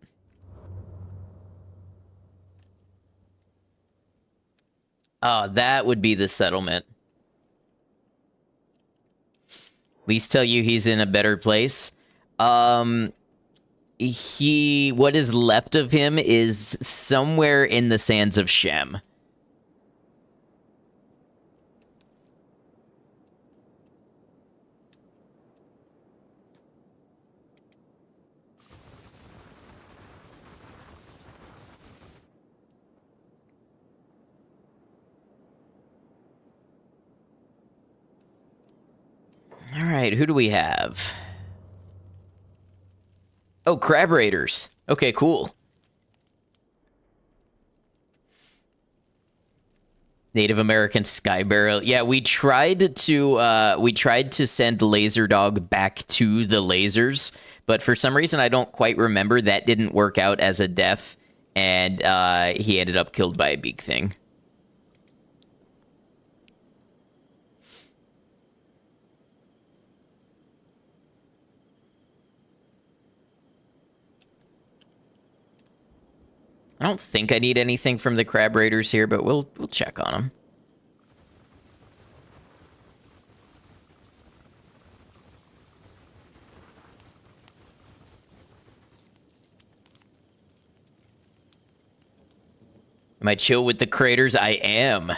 Oh, that would be the settlement. At least tell you he's in a better place. What is left of him is somewhere in the sands of Shem. All right, who do we have? Oh, Crab Raiders. Okay, cool. Native American Sky Barrel. Yeah, we tried to send Laser Dog back to the lasers, but for some reason I don't quite remember. That didn't work out as a death, and he ended up killed by a beak thing. I don't think I need anything from the Crab Raiders here, but we'll check on them. Am I chill with the craters? I am.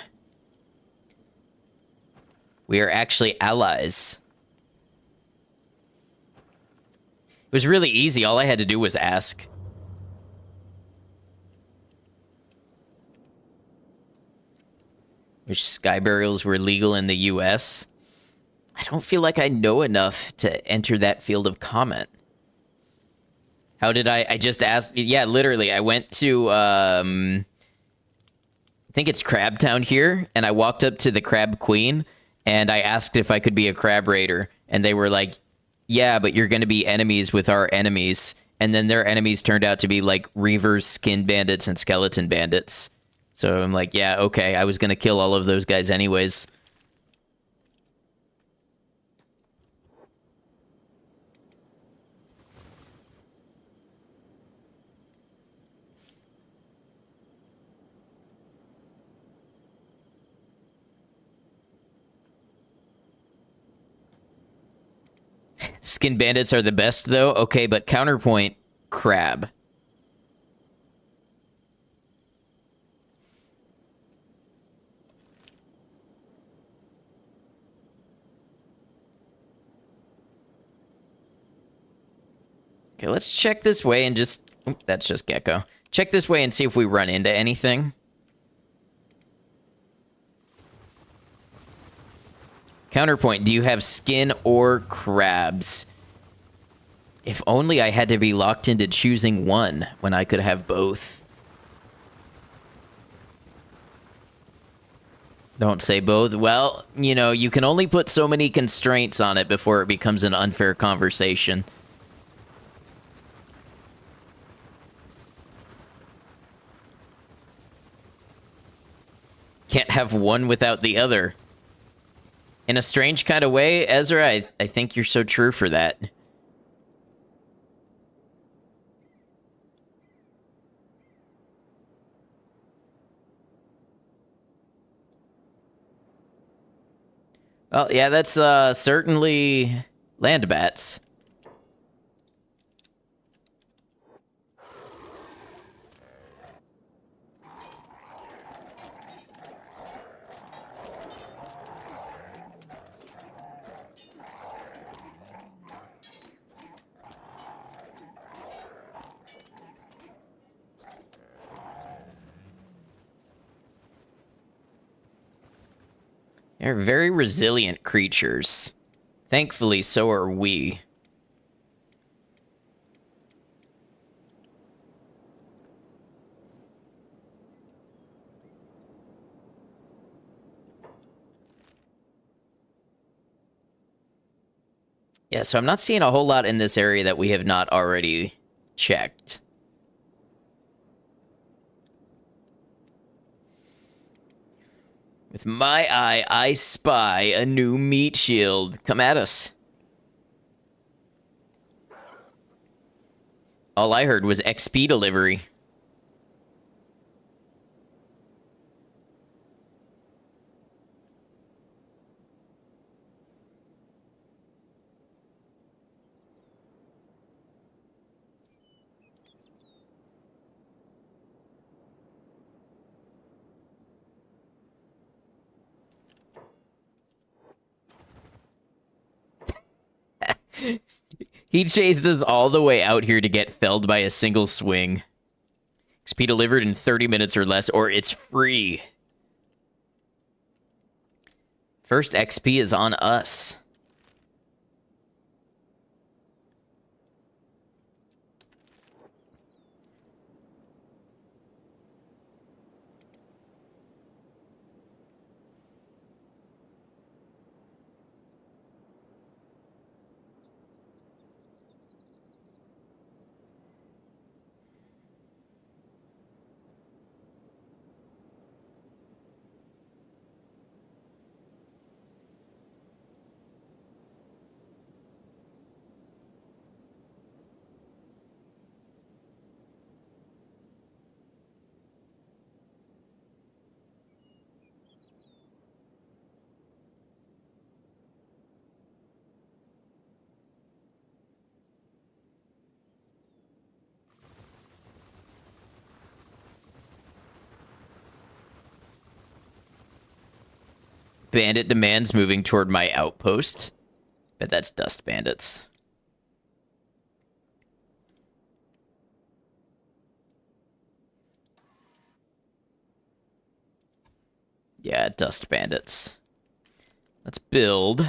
We are actually allies. It was really easy. All I had to do was ask. Which sky burials were legal in the US? I don't feel like I know enough to enter that field of comment. How did I just asked? Yeah, literally. I went to think it's Crab Town here, and I walked up to the Crab Queen, and I asked if I could be a crab raider, and they were like, yeah, but you're going to be enemies with our enemies. And then their enemies turned out to be like Reavers, Skin Bandits, and Skeleton Bandits. So I'm like, yeah, okay, I was going to kill all of those guys anyways. Skin Bandits are the best, though. Okay, but counterpoint, crab. Okay, let's check this way and just... Oop, that's just Gecko. Check this way and see if we run into anything. Counterpoint, do you have skin or crabs? If only I had to be locked into choosing one when I could have both. Don't say both. Well, you know, you can only put so many constraints on it before it becomes an unfair conversation. Can't have one without the other. In a strange kind of way, Ezra, I think you're so true for that. Well, yeah, that's certainly land bats. They're very resilient creatures. Thankfully, so are we. Yeah, so I'm not seeing a whole lot in this area that we have not already checked. With my eye, I spy a new meat shield. Come at us. All I heard was XP delivery. He chased us all the way out here to get felled by a single swing. XP delivered in 30 minutes or less, or it's free. First XP is on us. Bandit demands moving toward my outpost. Bet that's dust bandits. Yeah, dust bandits. Let's build.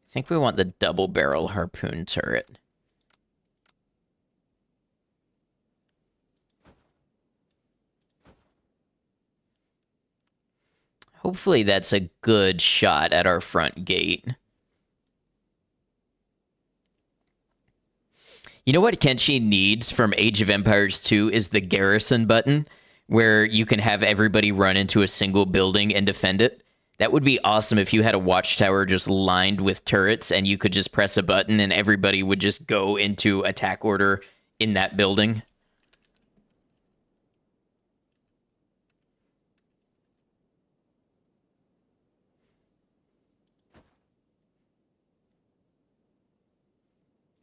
I think we want the double barrel harpoon turret. Hopefully that's a good shot at our front gate. You know what Kenshi needs from Age of Empires 2 is the garrison button, where you can have everybody run into a single building and defend it. That would be awesome if you had a watchtower just lined with turrets and you could just press a button and everybody would just go into attack order in that building.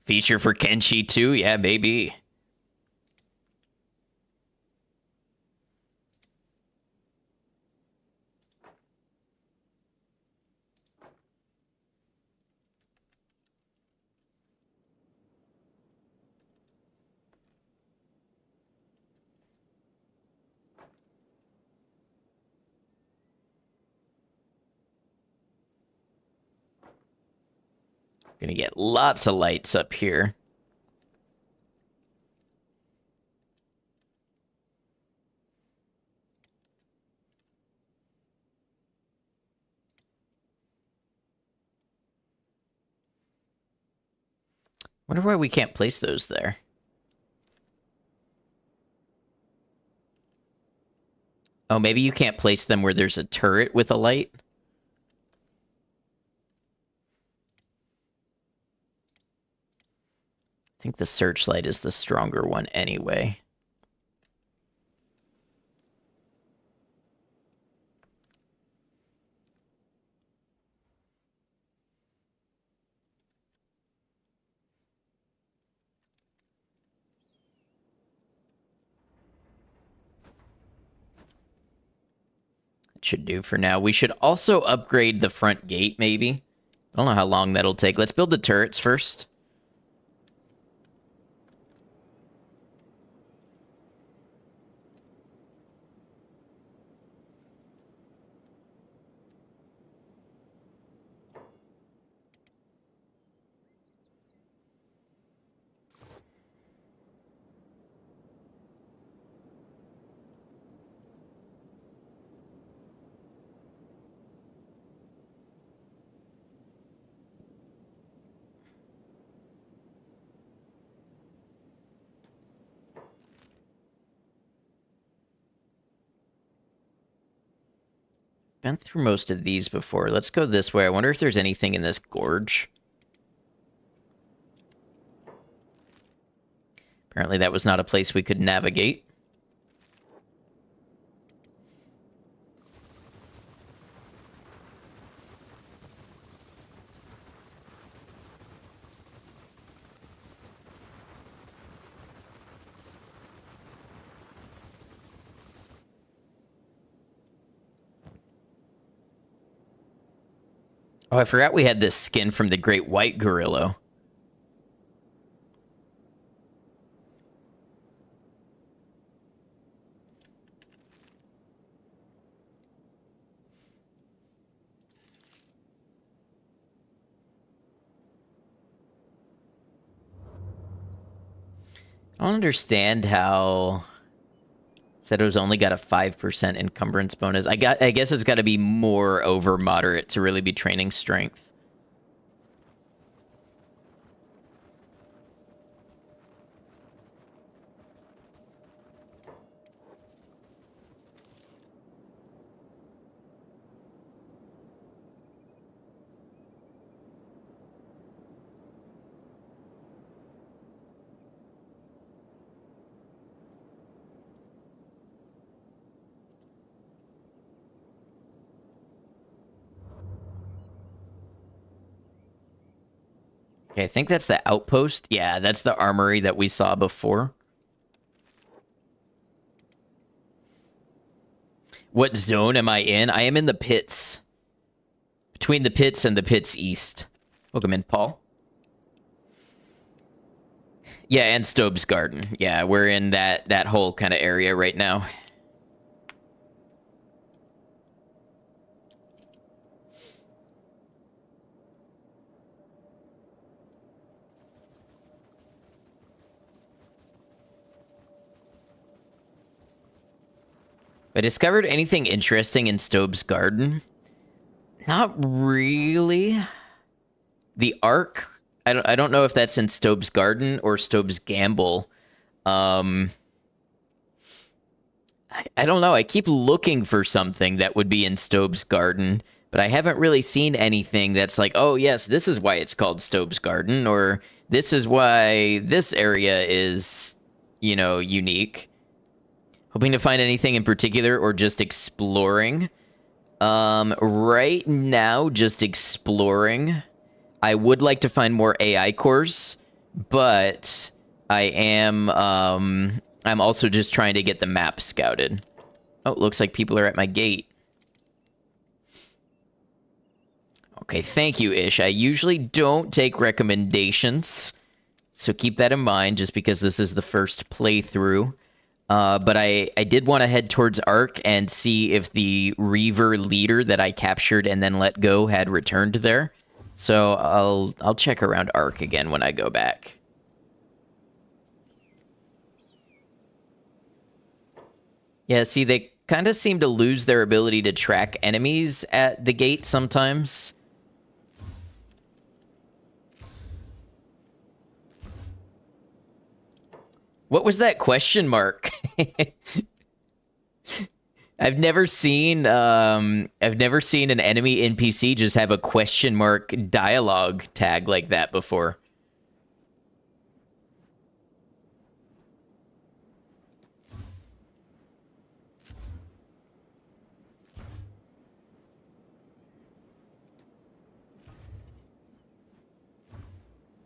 Feature for Kenshi too? Yeah, maybe. Gonna get lots of lights up here. Wonder why we can't place those there. Oh, maybe you can't place them where there's a turret with a light? I think the searchlight is the stronger one anyway. Should do for now. We should also upgrade the front gate, maybe. I don't know how long that'll take. Let's build the turrets first. Been through most of these before. Let's go this way. I wonder if there's anything in this gorge. Apparently that was not a place we could navigate. Oh, I forgot we had this skin from the Great White Gorilla. I don't understand how said it was only got a 5% encumbrance bonus. I guess it's got to be more over moderate to really be training strength. Okay, I think that's the outpost. Yeah, that's the armory that we saw before. What zone am I in? I am in the pits. Between the pits and the pits east. Welcome in, Paul. Yeah, and Stobe's Garden. Yeah, we're in that whole kind of area right now. I discovered anything interesting in Stobe's garden? Not really. The Ark, I don't know if that's in Stobe's garden or Stobe's gamble. I don't know. I keep looking for something that would be in Stobe's garden, but I haven't really seen anything that's like, oh yes, this is why it's called Stobe's garden, or this is why this area is, you know, unique. Hoping to find anything in particular or just exploring. Right now, just exploring. I would like to find more AI cores, but I'm also just trying to get the map scouted. Oh, it looks like people are at my gate. Okay, thank you, Ish. I usually don't take recommendations, so keep that in mind just because this is the first playthrough. But I did want to head towards Ark and see if the Reaver leader that I captured and then let go had returned there. So I'll check around Ark again when I go back. Yeah, see, they kind of seem to lose their ability to track enemies at the gate sometimes. What was that question mark? I've never seen an enemy NPC just have a question mark dialogue tag like that before.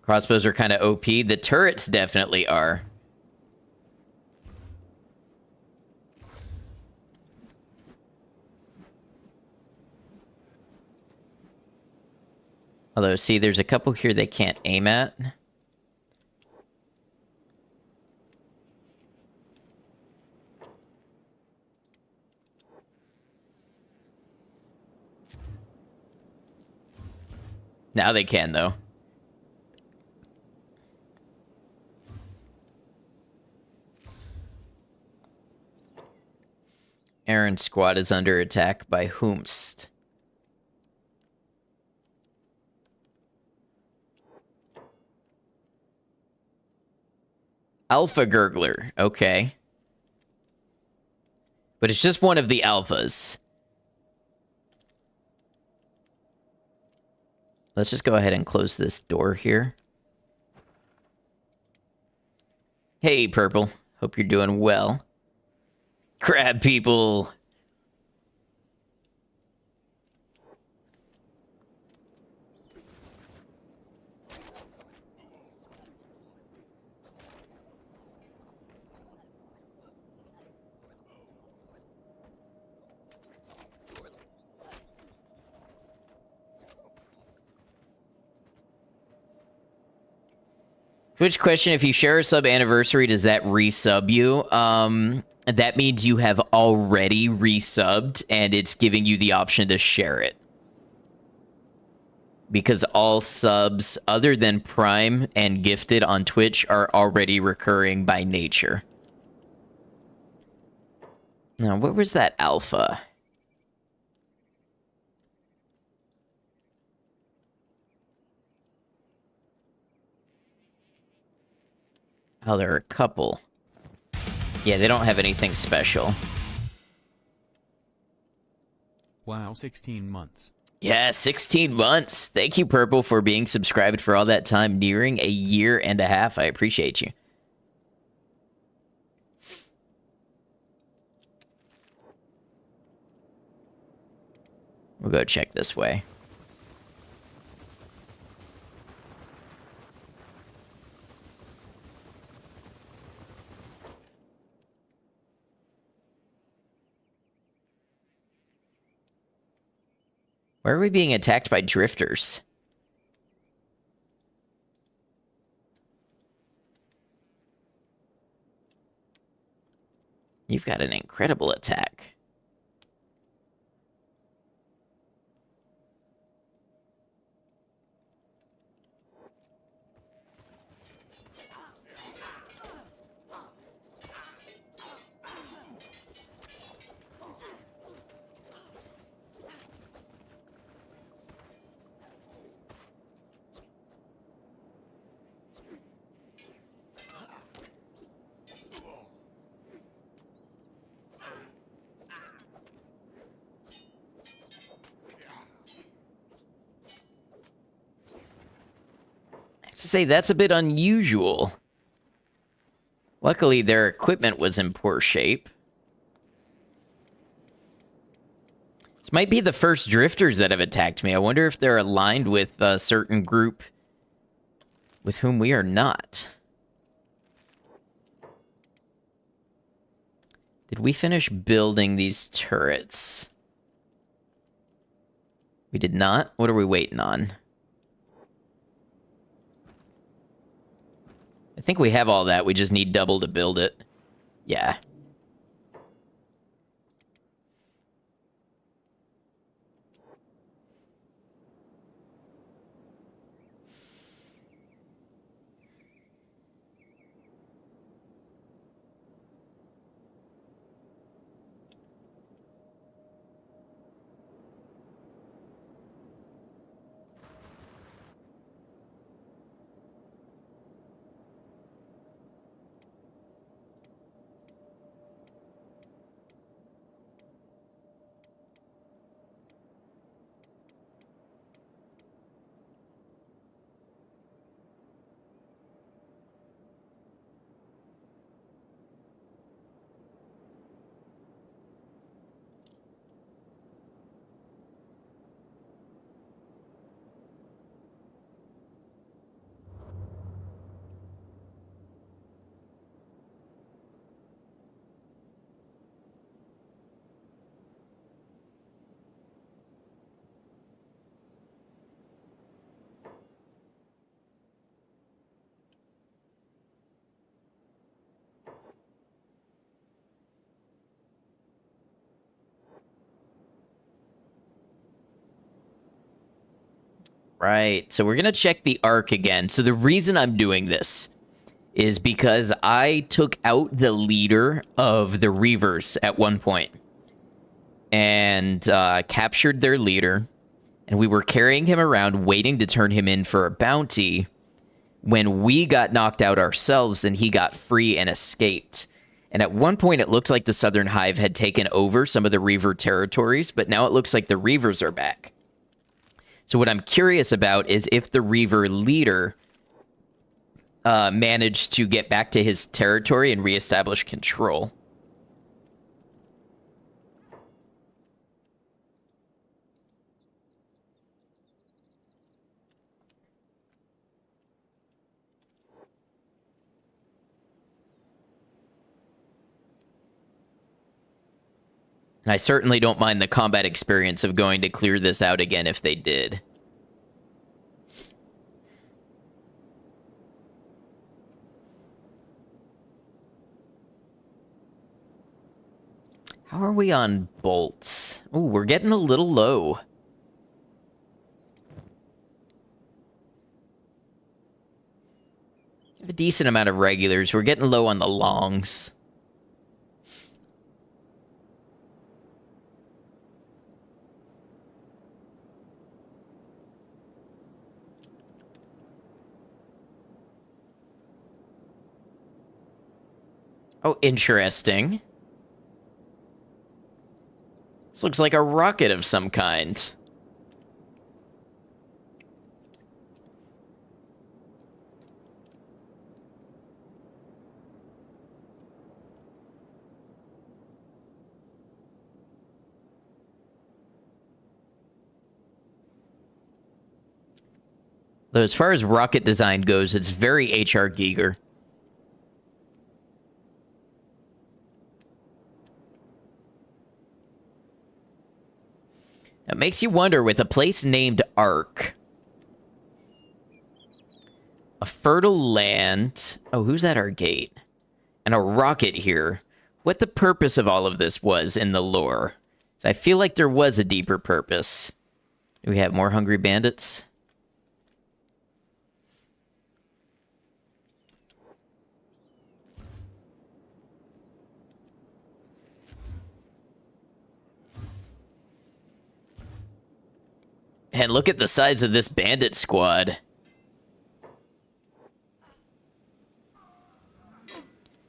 Crossbows are kind of OP. The turrets definitely are. Although, see, there's a couple here they can't aim at. Now they can, though. Aaron's squad is under attack by whomst? Alpha Gurgler. Okay. But it's just one of the alphas. Let's just go ahead and close this door here. Hey, Purple. Hope you're doing well. Crab people. Twitch question, if you share a sub anniversary, does that resub you? That means you have already resubbed, and it's giving you the option to share it. Because all subs, other than Prime and Gifted on Twitch, are already recurring by nature. Now, what was that alpha? Oh, there are a couple. Yeah, they don't have anything special. Wow, 16 months. Yeah, 16 months. Thank you, Purple, for being subscribed for all that time. Nearing a year and a half. I appreciate you. We'll go check this way. Why are we being attacked by drifters? You've got an incredible attack. say that's a bit unusual. Luckily, their equipment was in poor shape. This might be the first drifters that have attacked me. I wonder if they're aligned with a certain group with whom we are not. Did we finish building these turrets? We did not? What are we waiting on? I think we have all that. We just need double to build it. Yeah. Right, so we're gonna check the arc again. So the reason I'm doing this is because I took out the leader of the Reavers at one point and captured their leader, and we were carrying him around waiting to turn him in for a bounty when we got knocked out ourselves and he got free and escaped. And at one point it looked like the Southern Hive had taken over some of the Reaver territories, but now it looks like the Reavers are back. So what I'm curious about is if the Reaver leader managed to get back to his territory and reestablish control. And I certainly don't mind the combat experience of going to clear this out again if they did. How are we on bolts? Ooh, we're getting a little low. We have a decent amount of regulars. We're getting low on the longs. Oh, interesting. This looks like a rocket of some kind. Though as far as rocket design goes, it's very H.R. Giger. It makes you wonder, with a place named Ark, a fertile land... Oh, who's at our gate? And a rocket here. What the purpose of all of this was in the lore. I feel like there was a deeper purpose. Do we have more hungry bandits? And look at the size of this bandit squad.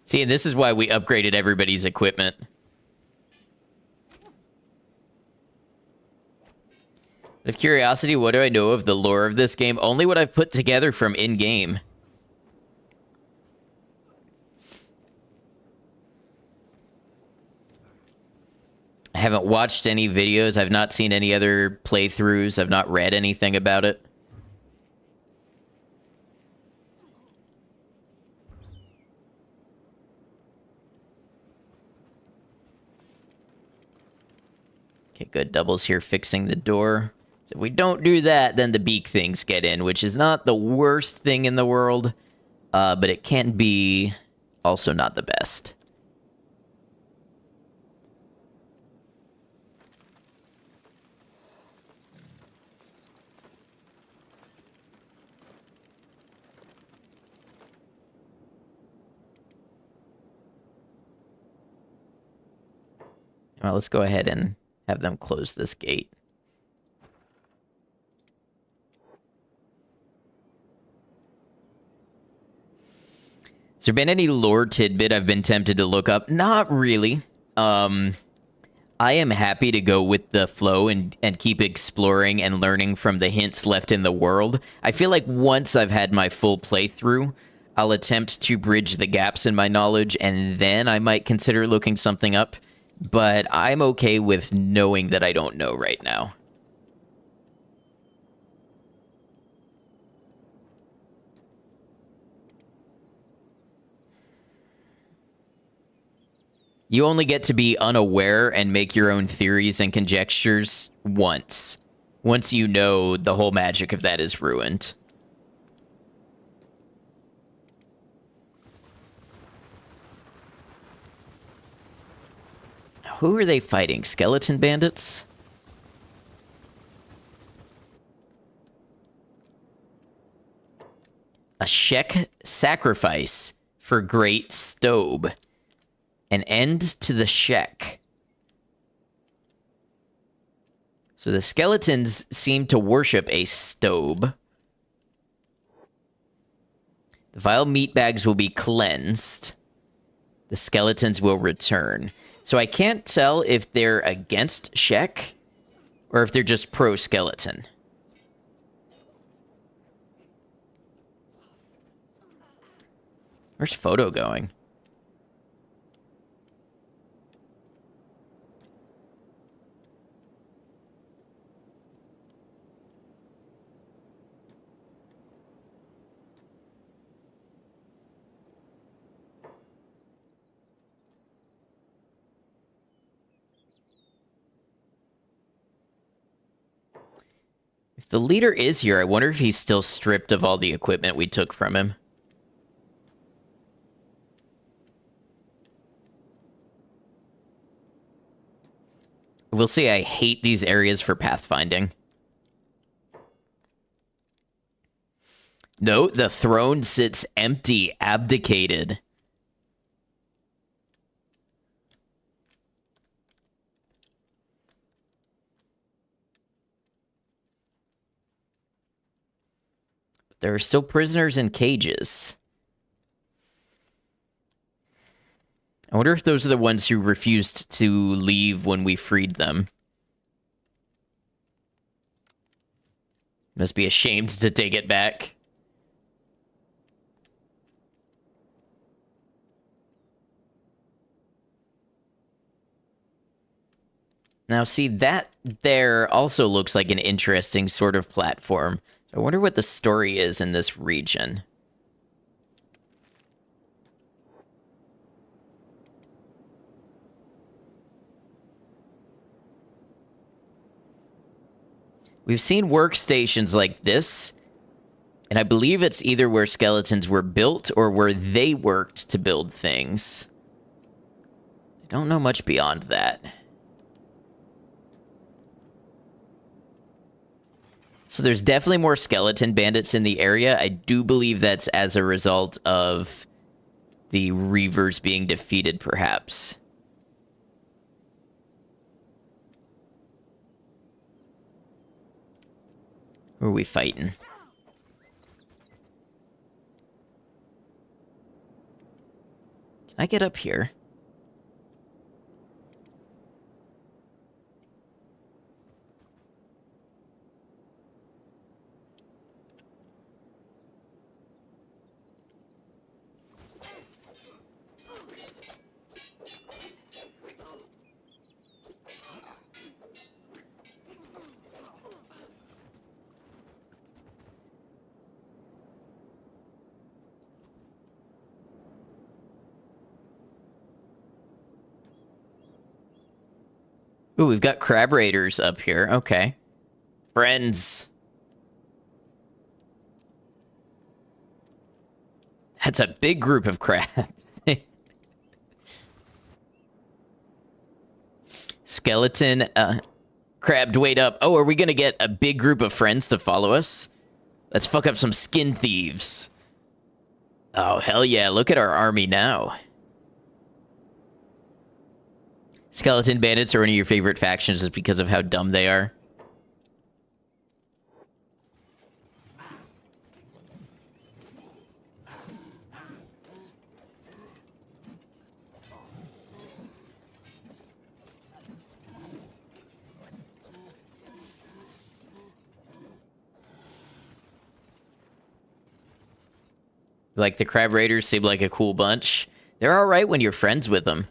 See, and this is why we upgraded everybody's equipment. of curiosity, what do I know of the lore of this game? Only what I've put together from in-game. I haven't watched any videos. I've not seen any other playthroughs. I've not read anything about it. Okay, good. Double's here fixing the door. So if we don't do that, then the beak things get in, which is not the worst thing in the world, but it can be also not the best. Well, let's go ahead and have them close this gate. Has there been any lore tidbit I've been tempted to look up? Not really. I am happy to go with the flow and keep exploring and learning from the hints left in the world. I feel like once I've had my full playthrough, I'll attempt to bridge the gaps in my knowledge, and then I might consider looking something up. But I'm okay with knowing that I don't know right now. You only get to be unaware and make your own theories and conjectures once. Once you know, the whole magic of that is ruined. Who are they fighting? Skeleton bandits? A Shek sacrifice for Great Stobe. An end to the Shek. So the skeletons seem to worship a Stobe. The vile meat bags will be cleansed. The skeletons will return. So I can't tell if they're against Shek or if they're just pro-skeleton. Where's Photo going? If the leader is here, I wonder if he's still stripped of all the equipment we took from him. We'll see. I hate these areas for pathfinding. No, the throne sits empty, abdicated. There are still prisoners in cages. I wonder if those are the ones who refused to leave when we freed them. Must be ashamed to take it back. Now, see, that there also looks like an interesting sort of platform. I wonder what the story is in this region. We've seen workstations like this, and I believe it's either where skeletons were built or where they worked to build things. I don't know much beyond that. So there's definitely more skeleton bandits in the area. I do believe that's as a result of the Reavers being defeated, perhaps. Who are we fighting? Can I get up here? Ooh, we've got crab raiders up here. Okay. Friends. That's a big group of crabs. Skeleton, crabbed, wait up. Oh, are we gonna get a big group of friends to follow us? Let's fuck up some skin thieves. Oh, hell yeah. Look at our army now. Skeleton bandits are one of your favorite factions just because of how dumb they are. Like, the crab raiders seem like a cool bunch. They're alright when you're friends with them.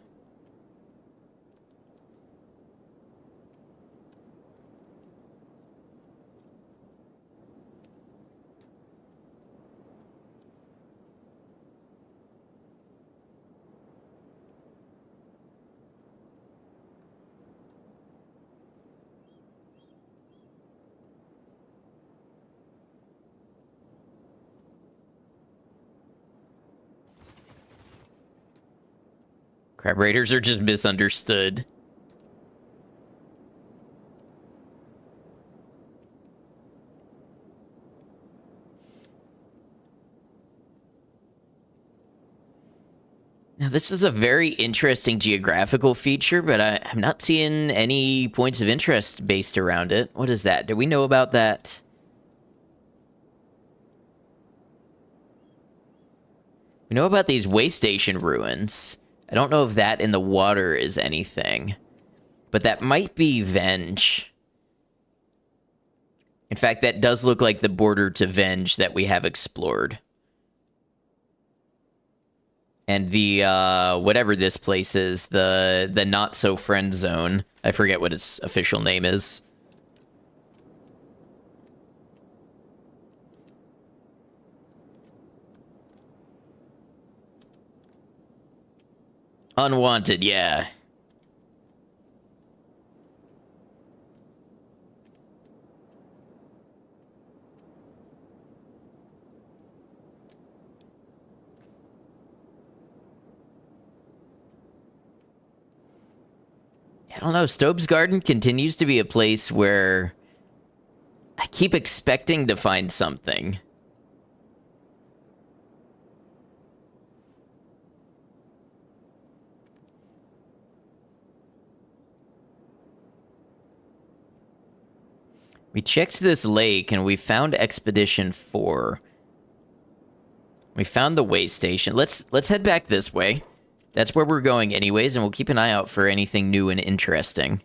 Crab raiders are just misunderstood. Now, this is a very interesting geographical feature, but I'm not seeing any points of interest based around it. What is that? Do we know about that? We know about these way station ruins. I don't know if that in the water is anything. But that might be Venge. In fact, that does look like the border to Venge that we have explored. And the, whatever this place is, the not-so-friend zone. I forget what its official name is. Unwanted, yeah. I don't know. Stobe's Garden continues to be a place where I keep expecting to find something. We checked this lake and we found Expedition 4. We found the way station. Let's head back this way. That's where we're going anyways, and we'll keep an eye out for anything new and interesting.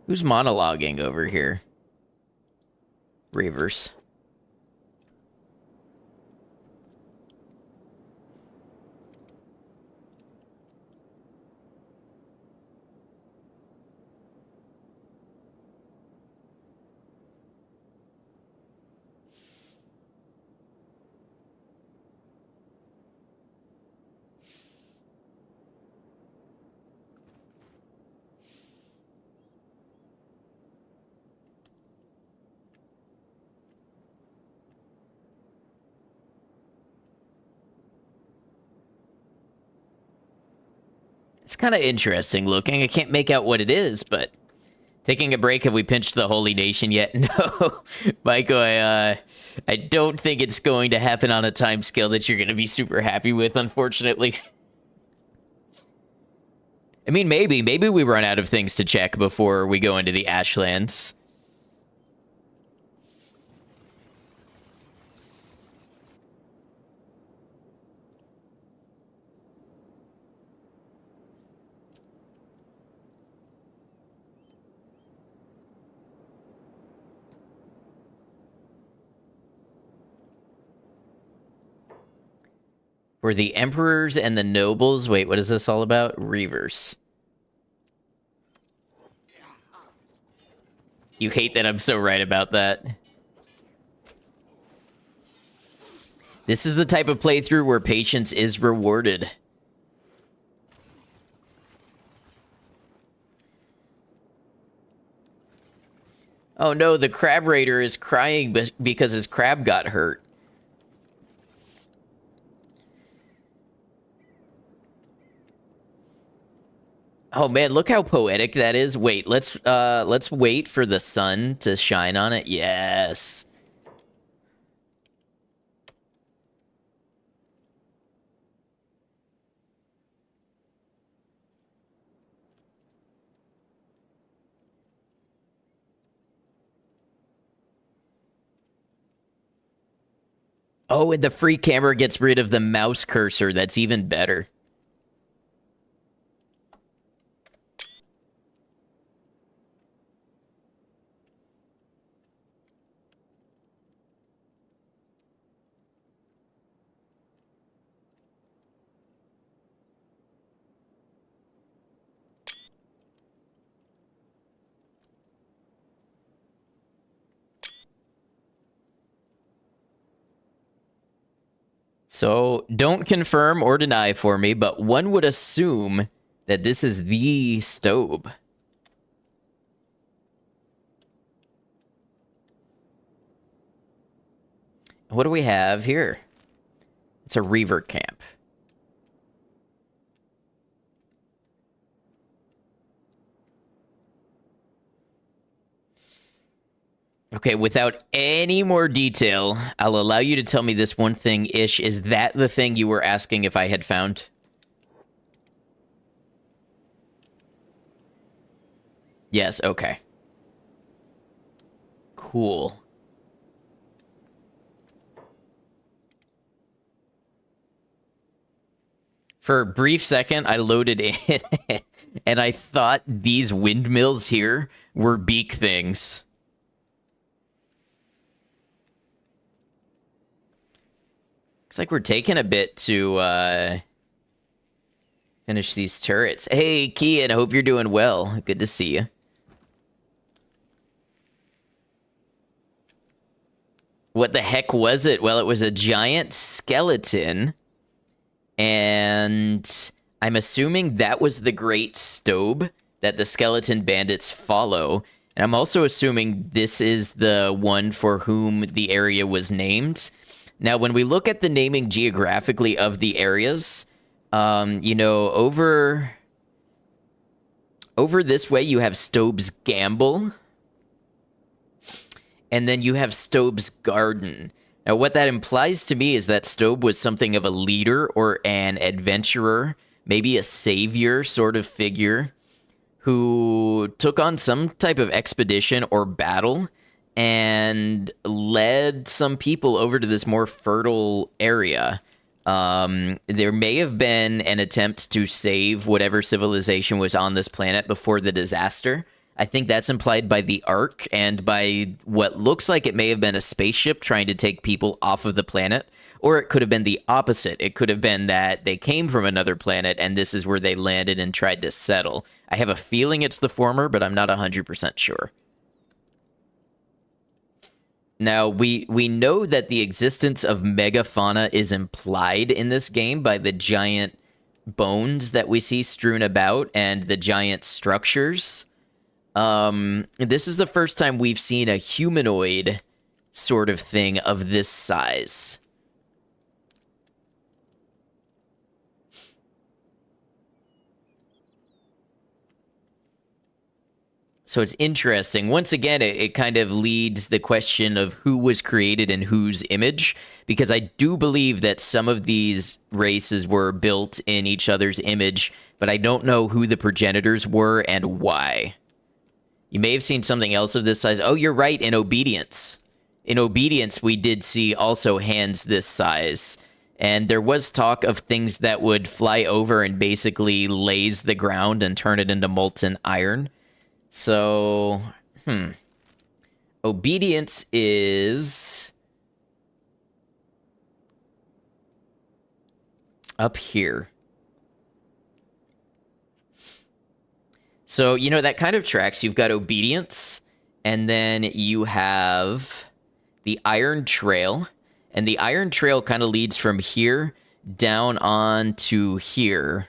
Who's monologuing over here? Reavers. It's kind of interesting looking. I can't make out what it is, but taking a break. Have we pinched the Holy Nation yet? No, Michael. I don't think it's going to happen on a time scale that you're going to be super happy with. Unfortunately. I mean, maybe we run out of things to check before we go into the Ashlands. For the emperors and the nobles. Wait, what is this all about? Reavers. You hate that I'm so right about that. This is the type of playthrough where patience is rewarded. Oh no, the crab raider is crying because his crab got hurt. Oh man, look how poetic that is. Wait, let's wait for the sun to shine on it. Yes. Oh, and the free camera gets rid of the mouse cursor. That's even better. So, don't confirm or deny for me, but one would assume that this is the stove. What do we have here? It's a Reaver camp. Okay, without any more detail, I'll allow you to tell me this one thing-ish. Is that the thing you were asking if I had found? Yes, okay. Cool. For a brief second, I loaded in, and I thought these windmills here were beak things. Looks like we're taking a bit to finish these turrets. Hey, Kian, I hope you're doing well. Good to see you. What the heck was it? Well, it was a giant skeleton, and I'm assuming that was the Great Stobe that the skeleton bandits follow. And I'm also assuming this is the one for whom the area was named. Now, when we look at the naming geographically of the areas, you know, over this way you have Stobe's Gamble, and then you have Stobe's Garden. Now, what that implies to me is that Stobe was something of a leader or an adventurer, maybe a savior sort of figure, who took on some type of expedition or battle and led some people over to this more fertile area. There may have been an attempt to save whatever civilization was on this planet before the disaster. I think that's implied by the Ark and by what looks like it may have been a spaceship trying to take people off of the planet. Or it could have been the opposite. It could have been that they came from another planet and this is where they landed and tried to settle. I have a feeling it's the former, but I'm not 100% sure. Now, we know that the existence of megafauna is implied in this game by the giant bones that we see strewn about and the giant structures. This is the first time we've seen a humanoid sort of thing of this size. So it's interesting. Once again, it kind of leads the question of who was created in whose image, because I do believe that some of these races were built in each other's image, but I don't know who the progenitors were and why. You may have seen something else of this size. Oh, you're right, in Obedience. In Obedience, we did see also hands this size. And there was talk of things that would fly over and basically laze the ground and turn it into molten iron. So, Obedience is Up here. So, you know, that kind of tracks. You've got obedience, and then you have the Iron Trail, and the Iron Trail kind of leads from here down on to here.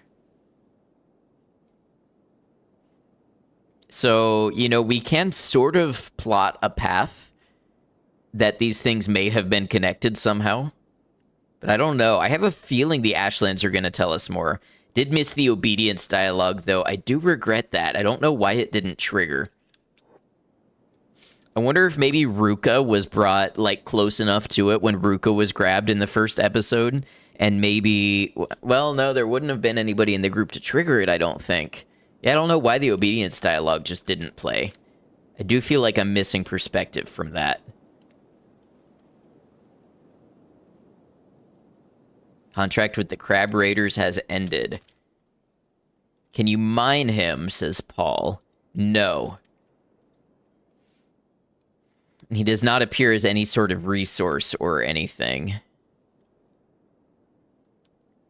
So, you know, we can sort of plot a path that these things may have been connected somehow. But I don't know. I have a feeling the Ashlands are going to tell us more. Did miss the obedience dialogue, though. I do regret that. I don't know why it didn't trigger. I wonder if maybe Ruka was brought, like, close enough to it when Ruka was grabbed in the first episode. And maybe... Well, no, there wouldn't have been anybody in the group to trigger it, I don't think. Yeah, I don't know why the obedience dialogue just didn't play. I do feel like I'm missing perspective from that. Contract with the Crab Raiders has ended. Can you mine him, says Paul. No. He does not appear as any sort of resource or anything.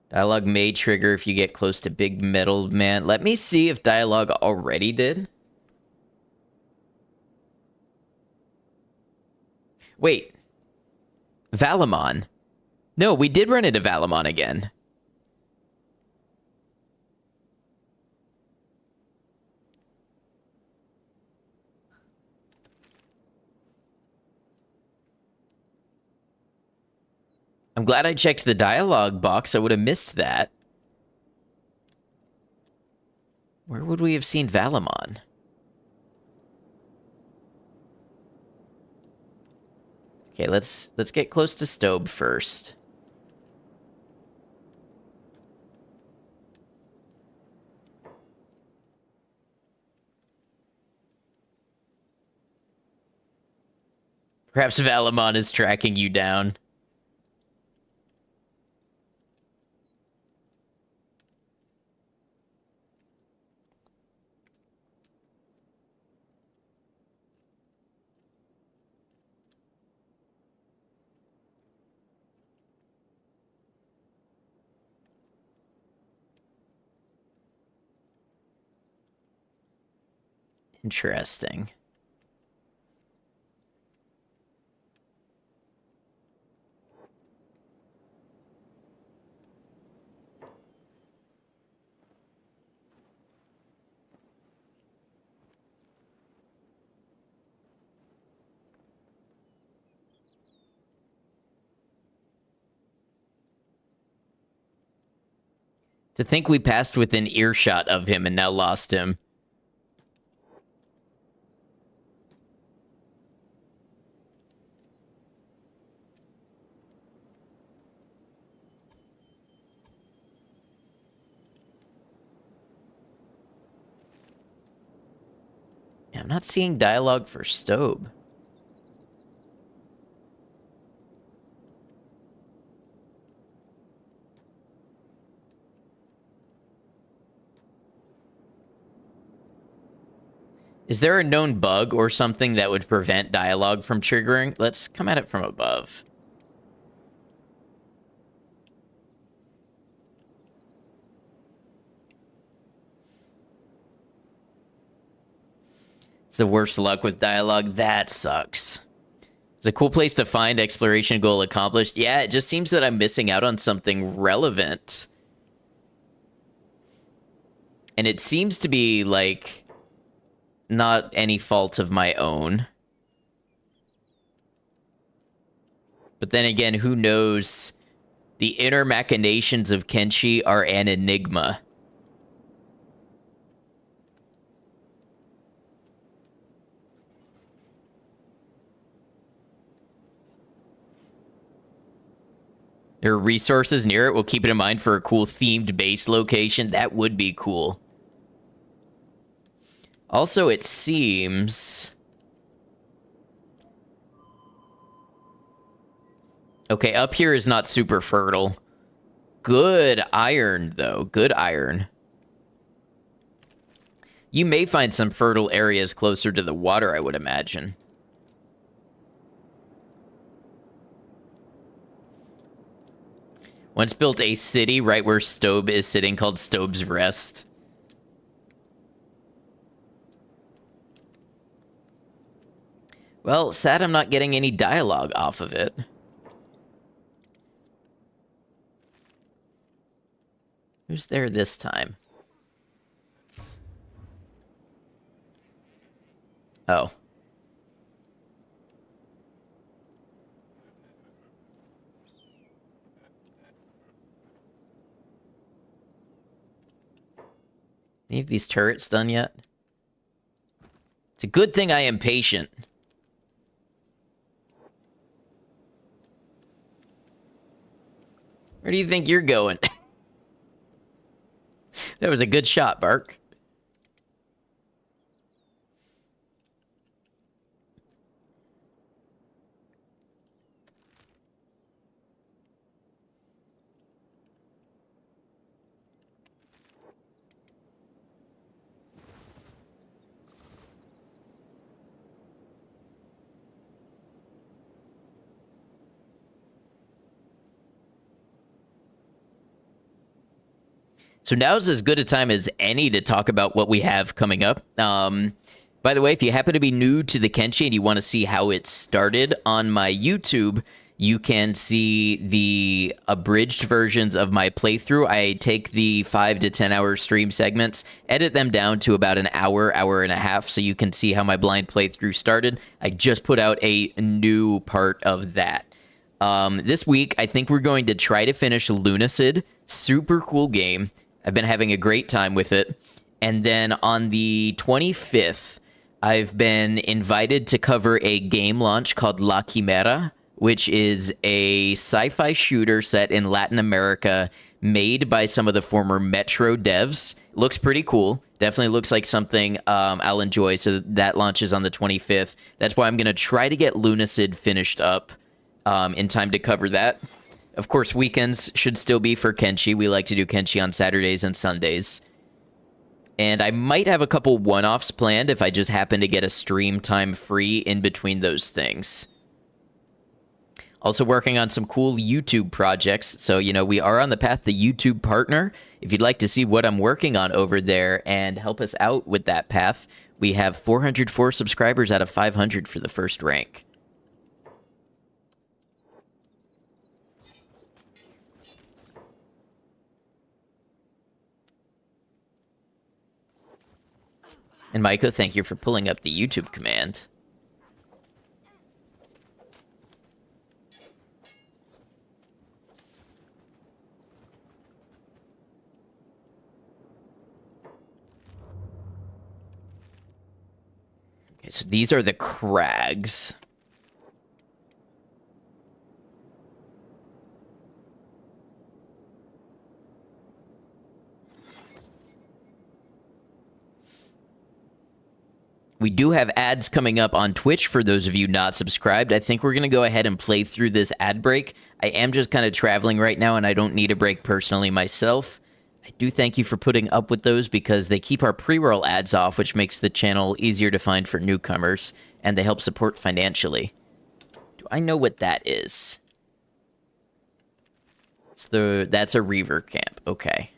Dialogue may trigger if you get close to Big Metal Man. Let me see if dialogue already did. Wait. Valamon. No, we did run into Valamon again. I'm glad I checked the dialogue box. I would have missed that. Where would we have seen Valamon? Okay, let's get close to Stobe first. Perhaps Valamon is tracking you down. Interesting. To think we passed within earshot of him and now lost him. I'm not seeing dialogue for Stobe. Is there a known bug or something that would prevent dialogue from triggering? Let's come at it from above. It's the worst luck with dialogue. That sucks. It's a cool place to find exploration goal accomplished. Yeah, it just seems that I'm missing out on something relevant. And it seems to be, like, not any fault of my own. But then again, who knows? The inner machinations of Kenshi are an enigma. There are resources near it. We'll keep it in mind for a cool themed base location. That would be cool. Also, it seems... Okay, up here is not super fertile. Good iron, though. Good iron. You may find some fertile areas closer to the water, I would imagine. Once built a city right where Stobe is sitting called Stobe's Rest. Well, sad I'm not getting any dialogue off of it. Who's there this time? Oh. Any of these turrets done yet? It's a good thing I am patient. Where do you think you're going? That was a good shot, Bark. So now's as good a time as any to talk about what we have coming up. By the way, if you happen to be new to the Kenshi and you want to see how it started on my YouTube, you can see the abridged versions of my playthrough. I take the 5 to 10 hour stream segments, edit them down to about an hour, hour and a half, so you can see how my blind playthrough started. I just put out a new part of that. This week, I think we're going to try to finish Lunacid. Super cool game. I've been having a great time with it. And then on the 25th, I've been invited to cover a game launch called La Quimera, which is a sci-fi shooter set in Latin America made by some of the former Metro devs. Looks pretty cool. Definitely looks like something I'll enjoy. So that launches on the 25th. That's why I'm going to try to get Lunacid finished up in time to cover that. Of course, weekends should still be for Kenshi. We like to do Kenshi on Saturdays and Sundays. And I might have a couple one-offs planned if I just happen to get a stream time free in between those things. Also working on some cool YouTube projects. So, you know, we are on the path to YouTube partner. If you'd like to see what I'm working on over there and help us out with that path, we have 404 subscribers out of 500 for the first rank. And Maiko, thank you for pulling up the YouTube command. Okay, so these are the crags. We do have ads coming up on Twitch for those of you not subscribed. I think we're going to go ahead and play through this ad break. I am just kind of traveling right now, and I don't need a break personally myself. I do thank you for putting up with those because they keep our pre-roll ads off, which makes the channel easier to find for newcomers, and they help support financially. Do I know what that is? That's a Reaver camp. Okay.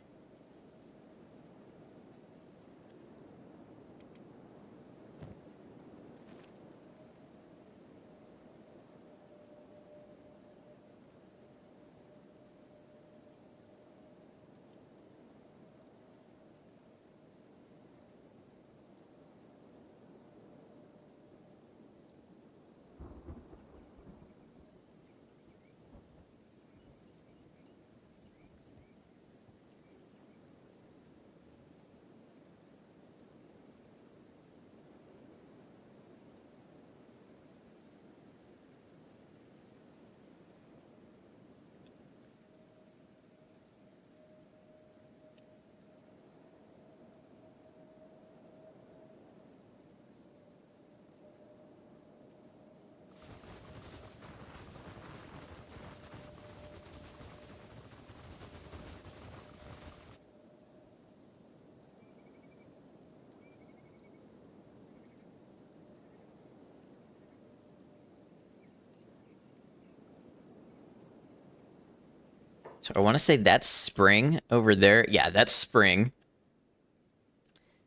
So I want to say that's spring over there. Yeah, that's spring.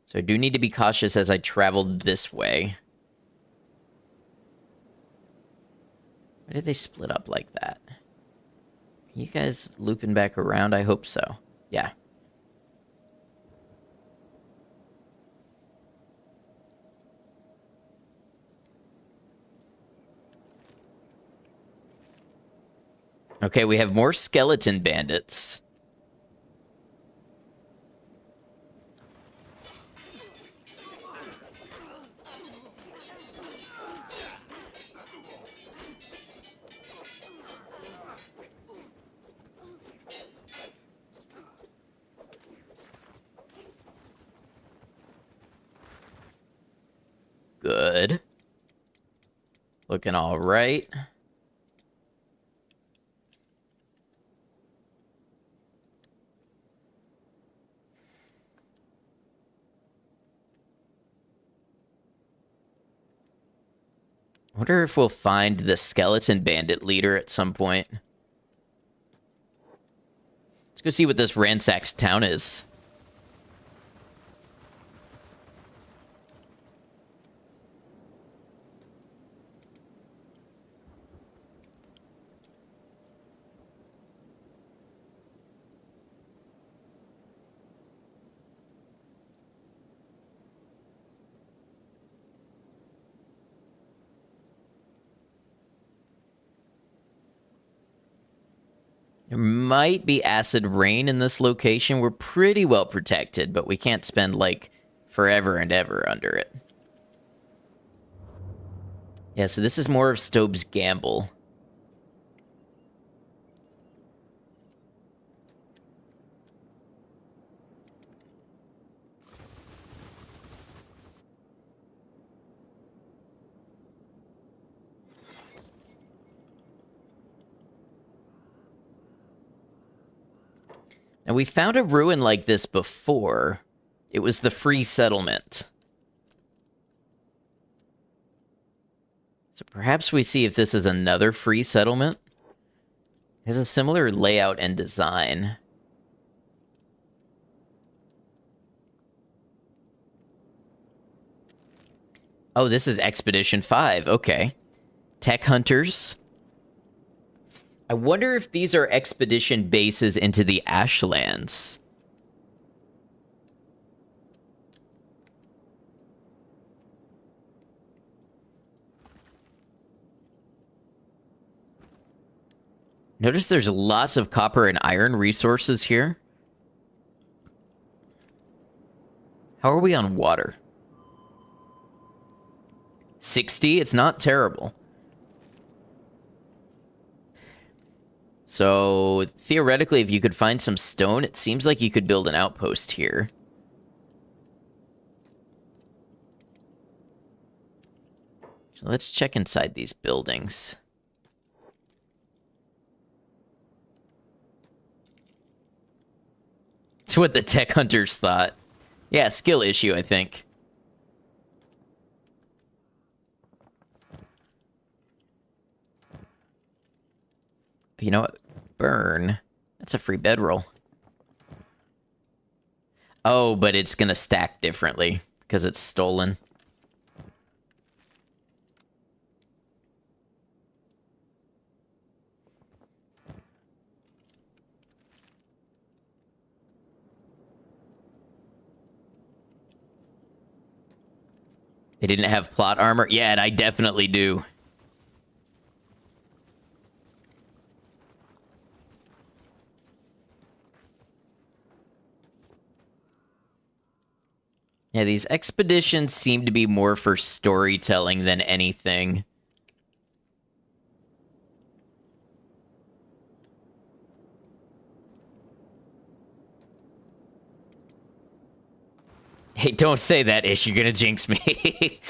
So I do need to be cautious as I travel this way. Why did they split up like that? Are you guys looping back around? I hope so. Yeah. Okay, we have more skeleton bandits. Good. Looking all right. I wonder if we'll find the skeleton bandit leader at some point. Let's go see what this ransacked town is. There might be acid rain in this location. We're pretty well protected, but we can't spend, like, forever and ever under it. Yeah, so this is more of Stobe's gamble. Now, we found a ruin like this before. It was the free settlement. So perhaps we see if this is another free settlement. It has a similar layout and design. Oh, this is Expedition 5. Okay. Tech Hunters. I wonder if these are expedition bases into the Ashlands. Notice there's lots of copper and iron resources here. How are we on water? 60? It's not terrible. So, theoretically, if you could find some stone, it seems like you could build an outpost here. So let's check inside these buildings. It's what the tech hunters thought. Yeah, skill issue, I think. You know what? Burn. That's a free bedroll. Oh, but it's gonna stack differently because it's stolen. They didn't have plot armor? Yeah, and I definitely do. Yeah, these expeditions seem to be more for storytelling than anything. Hey, don't say that, Ish. You're gonna jinx me.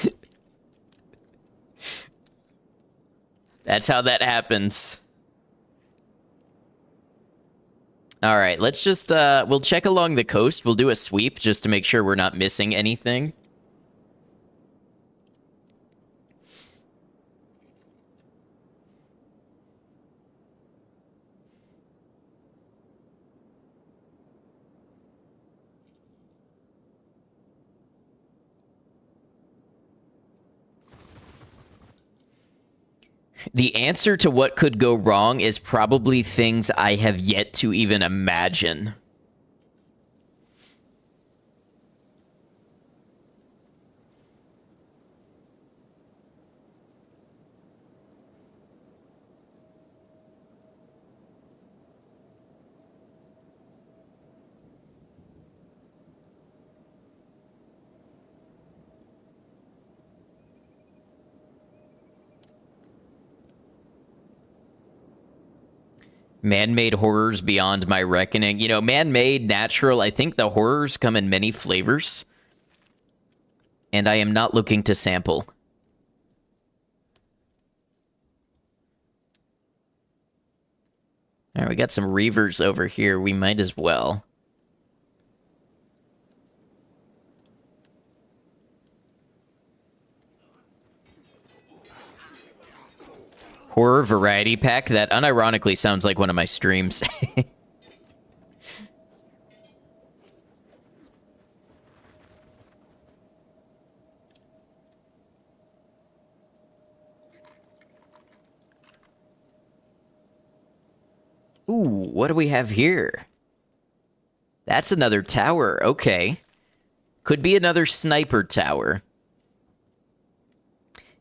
That's how that happens. All right, let's just, we'll check along the coast. We'll do a sweep just to make sure we're not missing anything. The answer to what could go wrong is probably things I have yet to even imagine. Man-made horrors beyond my reckoning. You know, man-made, natural, I think the horrors come in many flavors. And I am not looking to sample. All right, we got some reavers over here. We might as well. Horror variety pack? That unironically sounds like one of my streams. Ooh, what do we have here? That's another tower. Okay. Could be another sniper tower.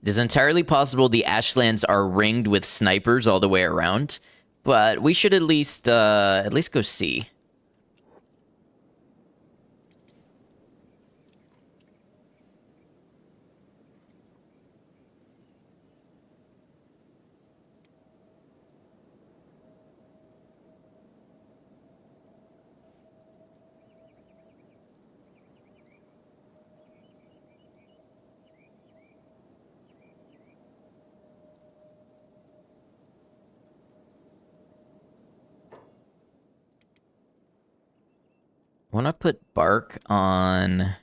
It is entirely possible the Ashlands are ringed with snipers all the way around, but we should at least go see. I want to put bark on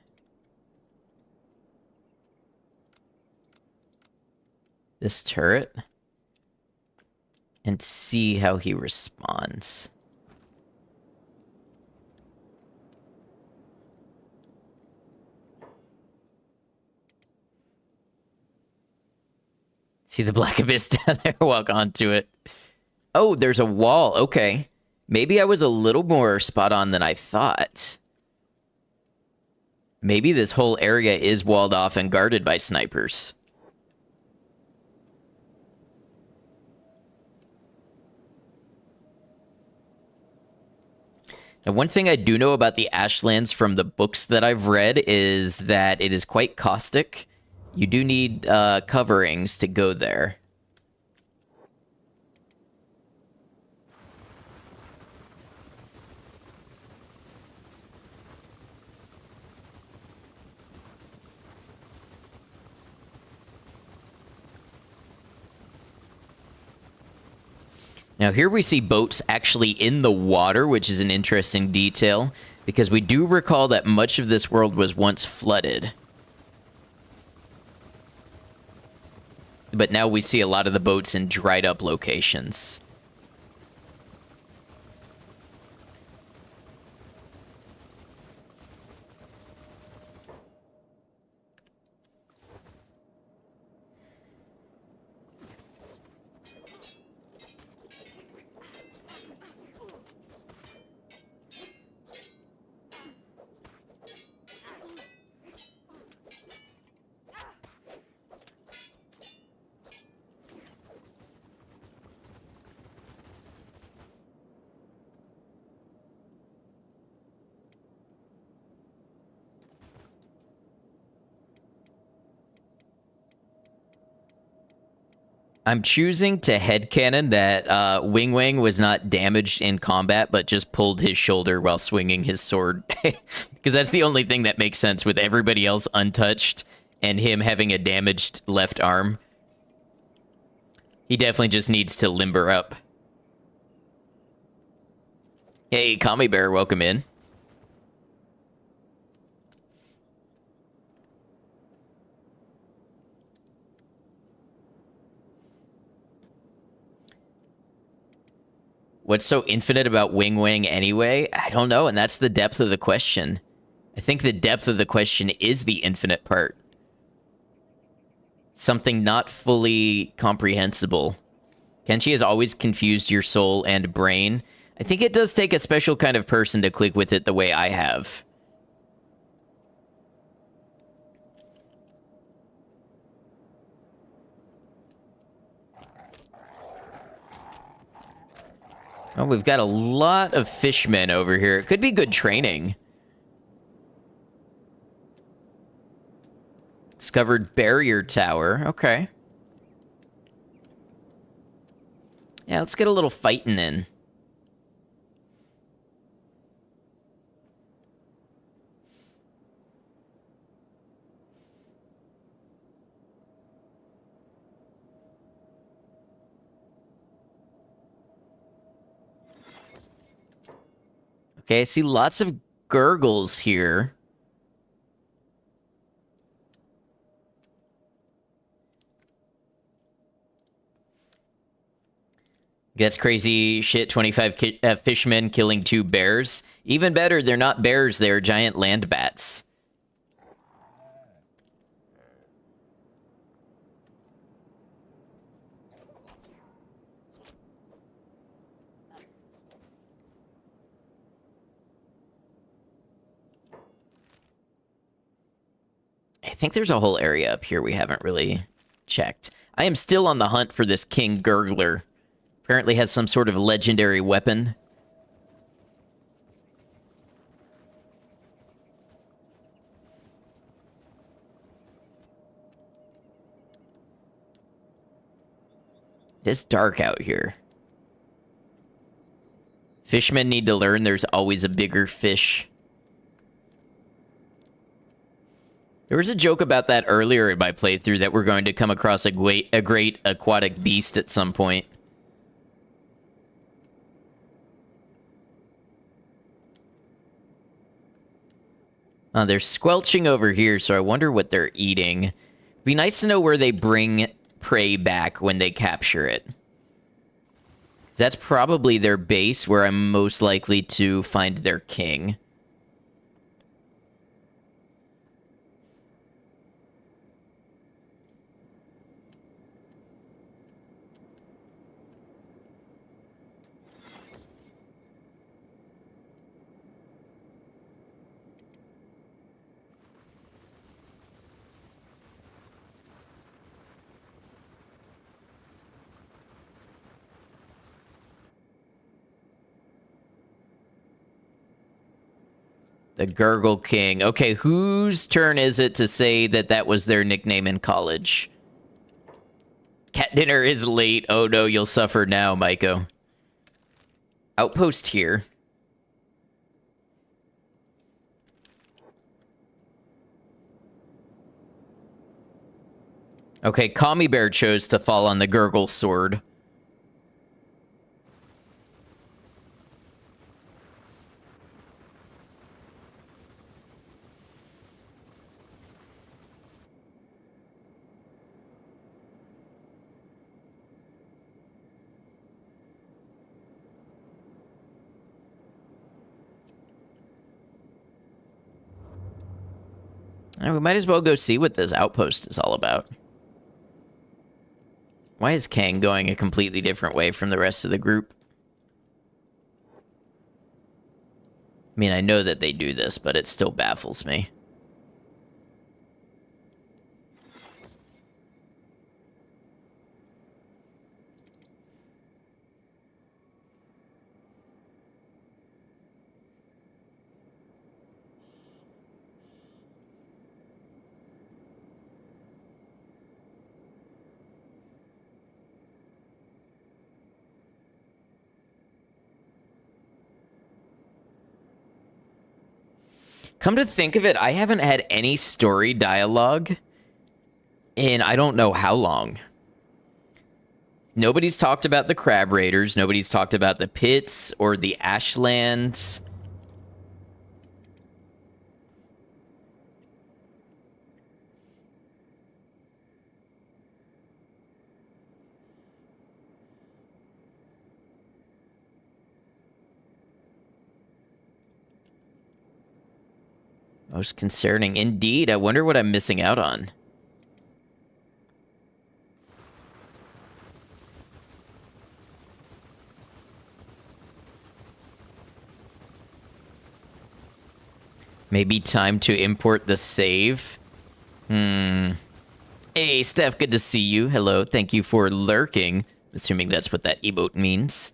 this turret and see how he responds. See the black abyss down there? Walk onto it. Oh, there's a wall. Okay. Maybe I was a little more spot on than I thought. Maybe this whole area is walled off and guarded by snipers. Now, one thing I do know about the Ashlands from the books that I've read is that it is quite caustic. You do need coverings to go there. Now here we see boats actually in the water, which is an interesting detail, because we do recall that much of this world was once flooded. But now we see a lot of the boats in dried up locations. I'm choosing to headcanon that Wing Wang was not damaged in combat, but just pulled his shoulder while swinging his sword. Because that's the only thing that makes sense with everybody else untouched and him having a damaged left arm. He definitely just needs to limber up. Hey, Kami Bear, welcome in. What's so infinite about Wing Wang anyway? I don't know, and that's the depth of the question. I think the depth of the question is the infinite part. Something not fully comprehensible. Kenshi has always confused your soul and brain. I think it does take a special kind of person to click with it the way I have. Oh, we've got a lot of fishmen over here. It could be good training. Discovered barrier tower. Okay. Yeah, let's get a little fighting in. Okay, I see lots of gurgles here. That's crazy shit. 25 fishmen killing 2 bears. Even better, they're not bears, they're giant land bats. I think there's a whole area up here we haven't really checked. I am still on the hunt for this King Gurgler. Apparently has some sort of legendary weapon. It's dark out here. Fishmen need to learn there's always a bigger fish. There was a joke about that earlier in my playthrough that we're going to come across a great aquatic beast at some point. They're squelching over here, so I wonder what they're eating. Be nice to know where they bring prey back when they capture it. That's probably their base, where I'm most likely to find their king. The Gurgle King. Okay, whose turn is it to say that that was their nickname in college? Cat dinner is late. Oh no, you'll suffer now, Maiko. Outpost here. Okay, Kami Bear chose to fall on the Gurgle Sword. We might as well go see what this outpost is all about. Why is Kang going a completely different way from the rest of the group? I mean, I know that they do this, but it still baffles me. Come to think of it, I haven't had any story dialogue in I don't know how long. Nobody's talked about the Crab Raiders. Nobody's talked about the pits or the Ashlands. Most concerning. Indeed, I wonder what I'm missing out on. Maybe time to import the save. Hey, Steph, good to see you. Hello, thank you for lurking. Assuming that's what that emote means.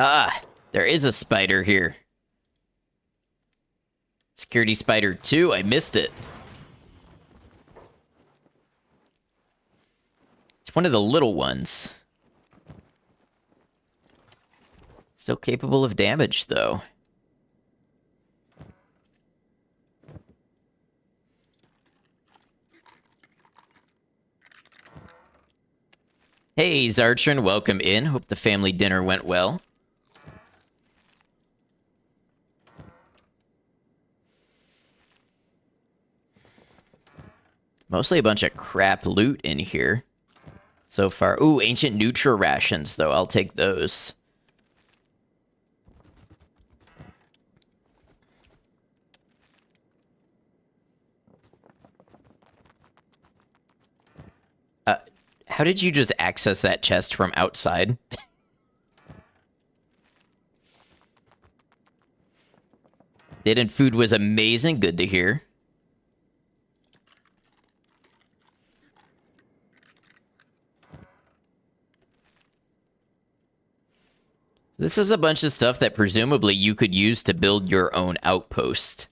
Ah, there is a spider here. Security spider 2, I missed it. It's one of the little ones. Still capable of damage, though. Hey, Zartron, welcome in. Hope the family dinner went well. Mostly a bunch of crap loot in here so far. Ooh, ancient Nutra rations, though. I'll take those. How did you just access that chest from outside? Didn't food was amazing. Good to hear. This is a bunch of stuff that presumably you could use to build your own outpost.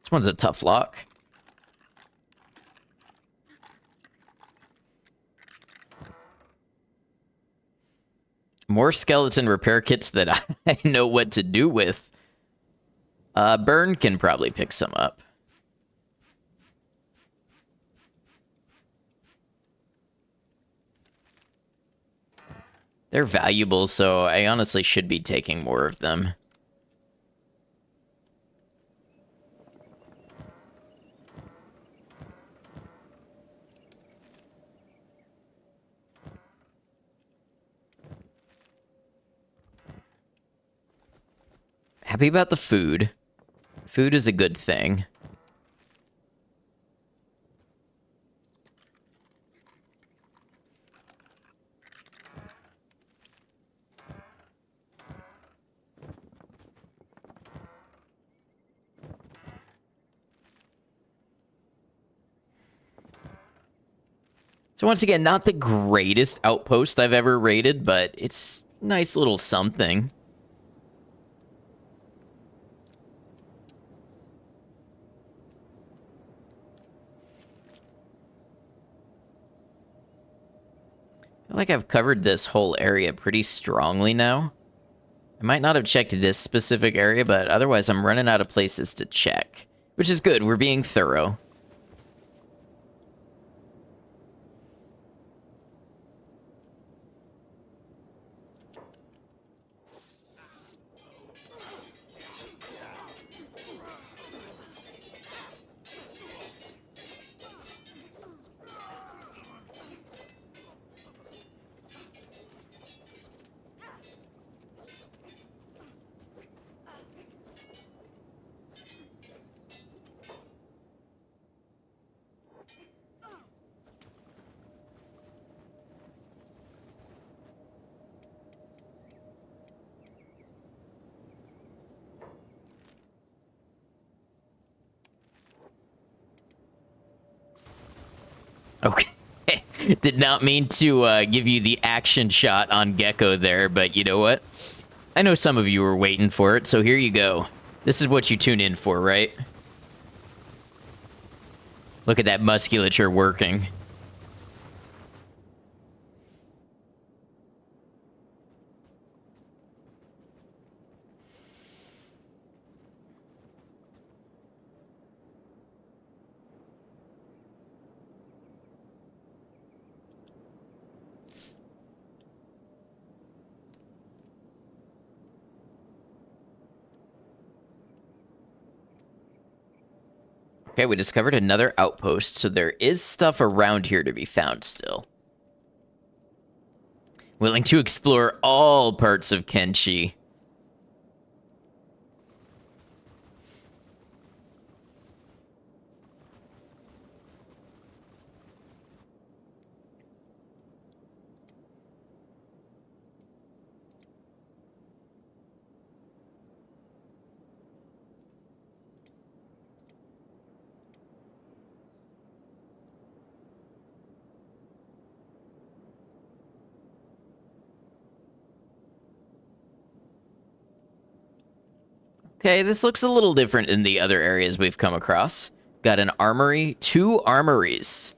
This one's a tough lock. More skeleton repair kits that I know what to do with. Burn can probably pick some up. They're valuable, so I honestly should be taking more of them. Happy about the food. Food is a good thing. So once again, not the greatest outpost I've ever raided, but it's a nice little something. I feel like I've covered this whole area pretty strongly now. I might not have checked this specific area, but otherwise I'm running out of places to check. Which is good, we're being thorough. Okay. Did not mean to give you the action shot on Gecko there, but you know what? I know some of you were waiting for it, so here you go. This is what you tune in for, right? Look at that musculature working. Okay, we discovered another outpost, so there is stuff around here to be found still. Willing to explore all parts of Kenshi. Okay, this looks a little different than the other areas we've come across. Got an armory, 2 armories.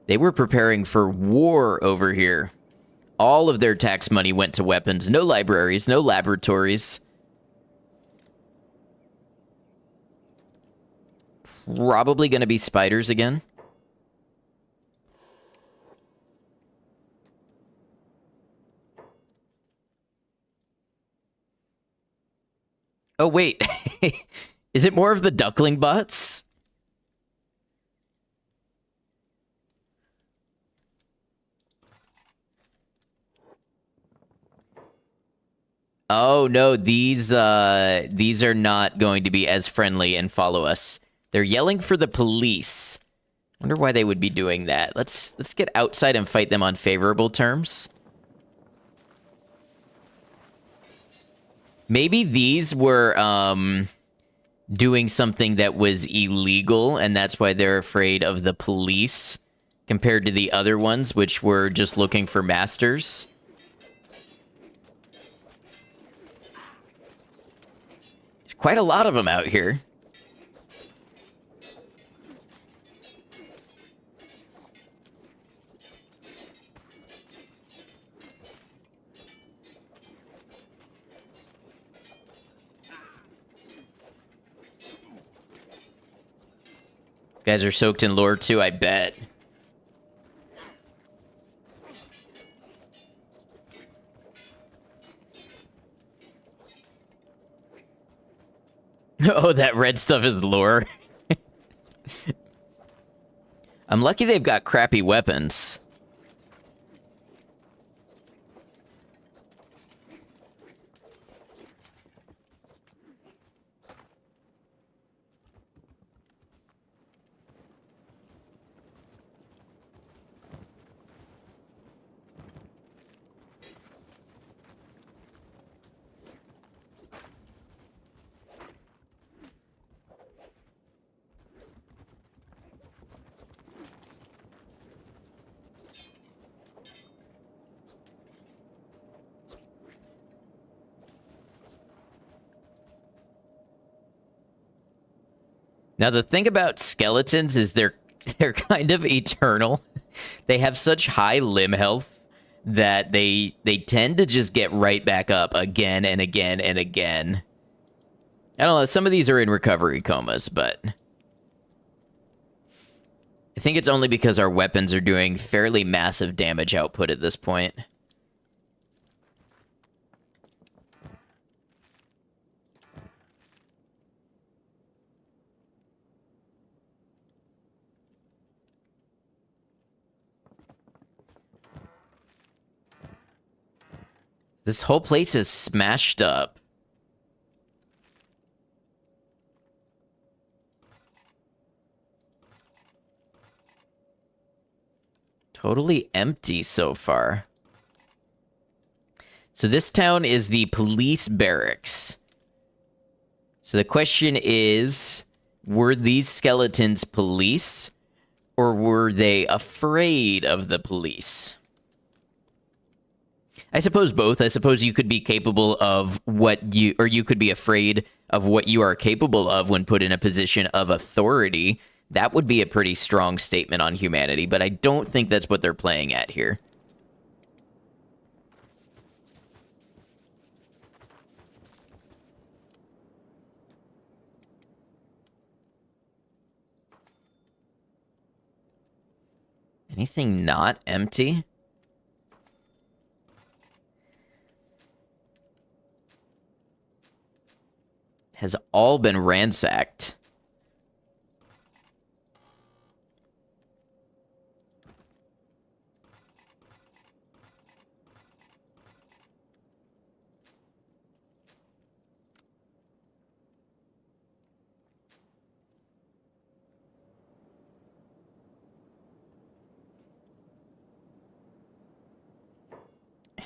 They were preparing for war over here. All of their tax money went to weapons. No libraries, no laboratories. Probably going to be spiders again. Oh, wait. Is it more of the duckling butts? Oh, no. These are not going to be as friendly and follow us. They're yelling for the police. Wonder why they would be doing that. Let's get outside and fight them on favorable terms. Maybe these were doing something that was illegal, and that's why they're afraid of the police, compared to the other ones, which were just looking for masters. There's quite a lot of them out here. Guys are soaked in lore too, I bet. Oh, that red stuff is lore. I'm lucky they've got crappy weapons. Now, the thing about skeletons is they're kind of eternal. They have such high limb health that they tend to just get right back up again and again and again. I don't know, some of these are in recovery comas, but I think it's only because our weapons are doing fairly massive damage output at this point. This whole place is smashed up. Totally empty so far. So this town is the police barracks. So the question is, were these skeletons police, or were they afraid of the police? I suppose both. I suppose you could be capable of or you could be afraid of what you are capable of when put in a position of authority. That would be a pretty strong statement on humanity, but I don't think that's what they're playing at here. Anything not empty? Has all been ransacked.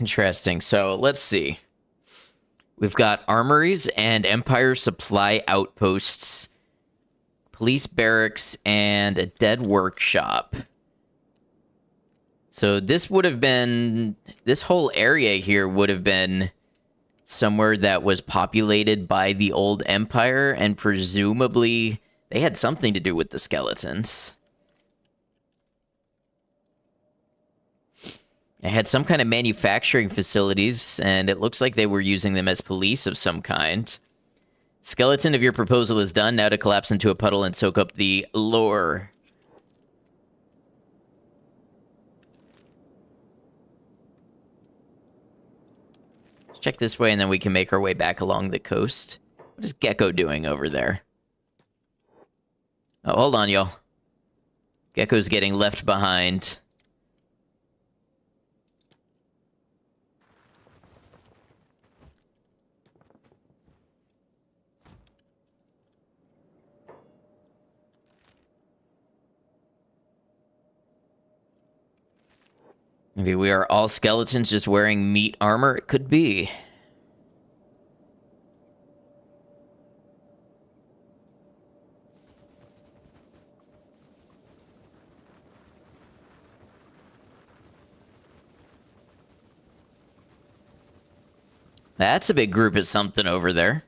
Interesting. So let's see. We've got armories and Empire supply outposts, police barracks, and a dead workshop. So this would have been, this whole area here would have been somewhere that was populated by the old Empire, and presumably they had something to do with the skeletons. They had some kind of manufacturing facilities, and it looks like they were using them as police of some kind. Skeleton of your proposal is done. Now to collapse into a puddle and soak up the lore. Let's check this way, and then we can make our way back along the coast. What is Gecko doing over there? Oh, hold on, y'all. Gecko's getting left behind. Maybe we are all skeletons just wearing meat armor? It could be. That's a big group of something over there.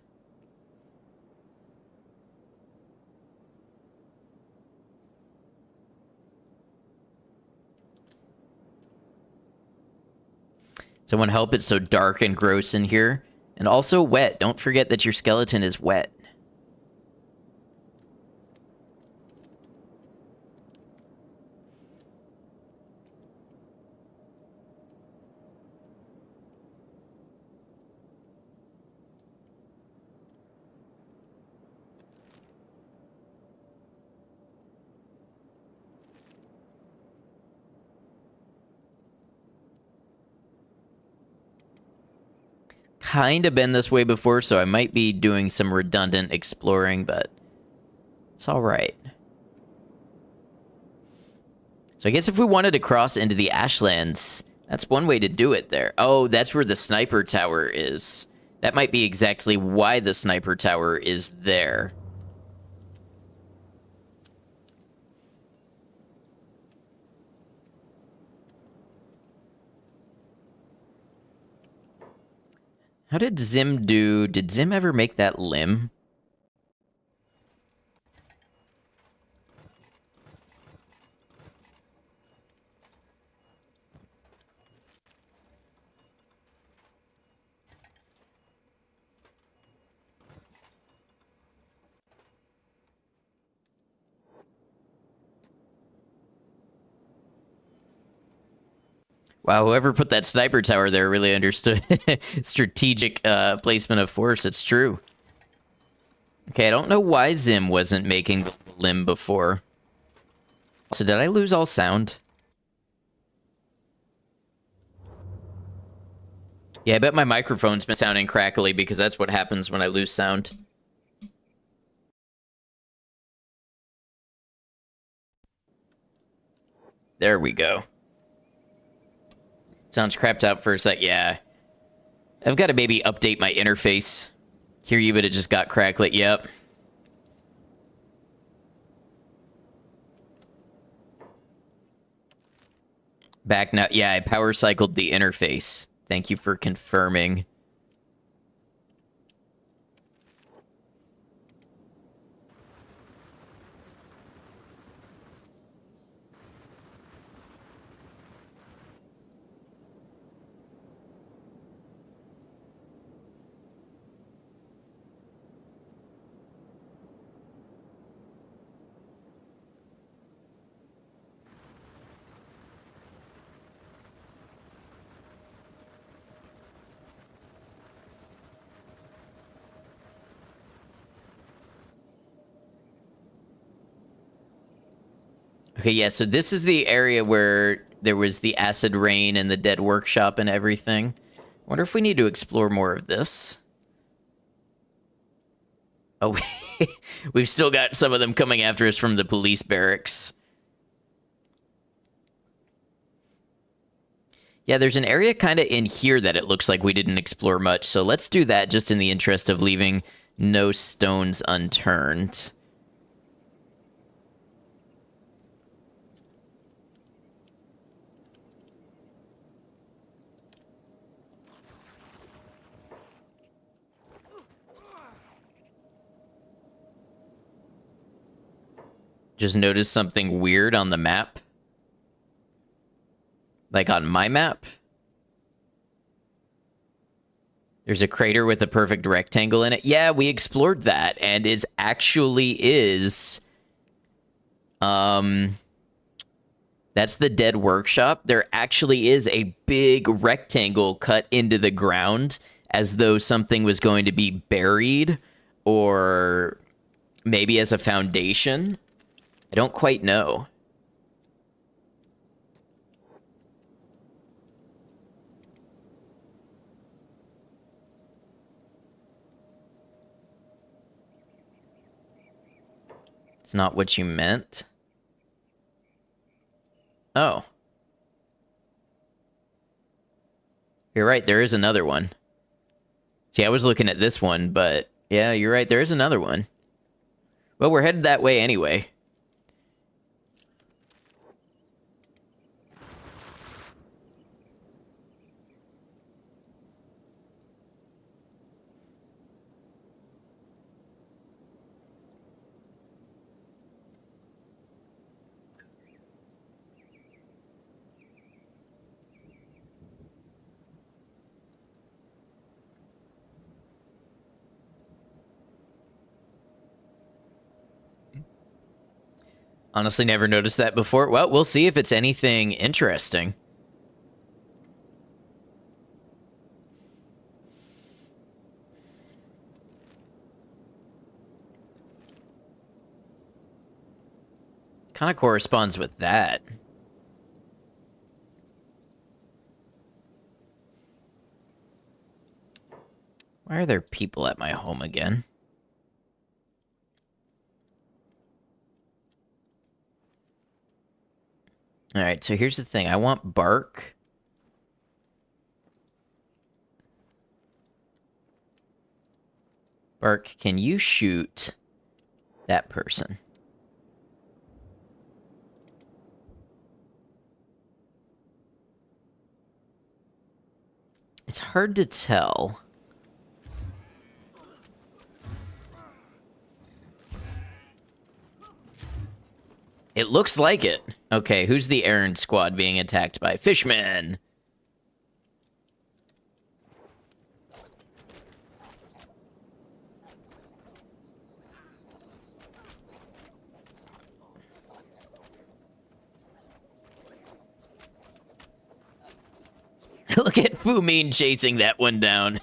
Someone help, it's so dark and gross in here. And also wet. Don't forget that your skeleton is wet. Kind of been this way before, so I might be doing some redundant exploring, but it's all right. So I guess if we wanted to cross into the Ashlands, that's one way to do it there. Oh, that's where the sniper tower is. That might be exactly why the sniper tower is there. How did Zim do? Did Zim ever make that limb? Wow, whoever put that sniper tower there really understood strategic placement of force. It's true. Okay, I don't know why Zim wasn't making the limb before. So did I lose all sound? Yeah, I bet my microphone's been sounding crackly because that's what happens when I lose sound. There we go. Sounds crapped out for a sec. Yeah. I've got to maybe update my interface. Hear you, but it just got crackly. Yep. Back now. Yeah, I power cycled the interface. Thank you for confirming. Okay, yeah, so this is the area where there was the acid rain and the dead workshop and everything. Wonder if we need to explore more of this. Oh, we've still got some of them coming after us from the police barracks. Yeah, there's an area kind of in here that it looks like we didn't explore much, so let's do that just in the interest of leaving no stones unturned. Just noticed something weird on the map. Like on my map. There's a crater with a perfect rectangle in it. Yeah, we explored that, and is that's the dead workshop. There actually is a big rectangle cut into the ground as though something was going to be buried, or maybe as a foundation. I don't quite know. It's not what you meant. Oh. You're right, there is another one. See, I was looking at this one, but yeah, you're right, there is another one. Well, we're headed that way anyway. Honestly, never noticed that before. Well, we'll see if it's anything interesting. Kind of corresponds with that. Why are there people at my home again? All right, so here's the thing. I want bark. Bark, can you shoot that person? It's hard to tell. It looks like it. Okay, who's the errand squad being attacked by? Fishmen! Look at Fu Min chasing that one down.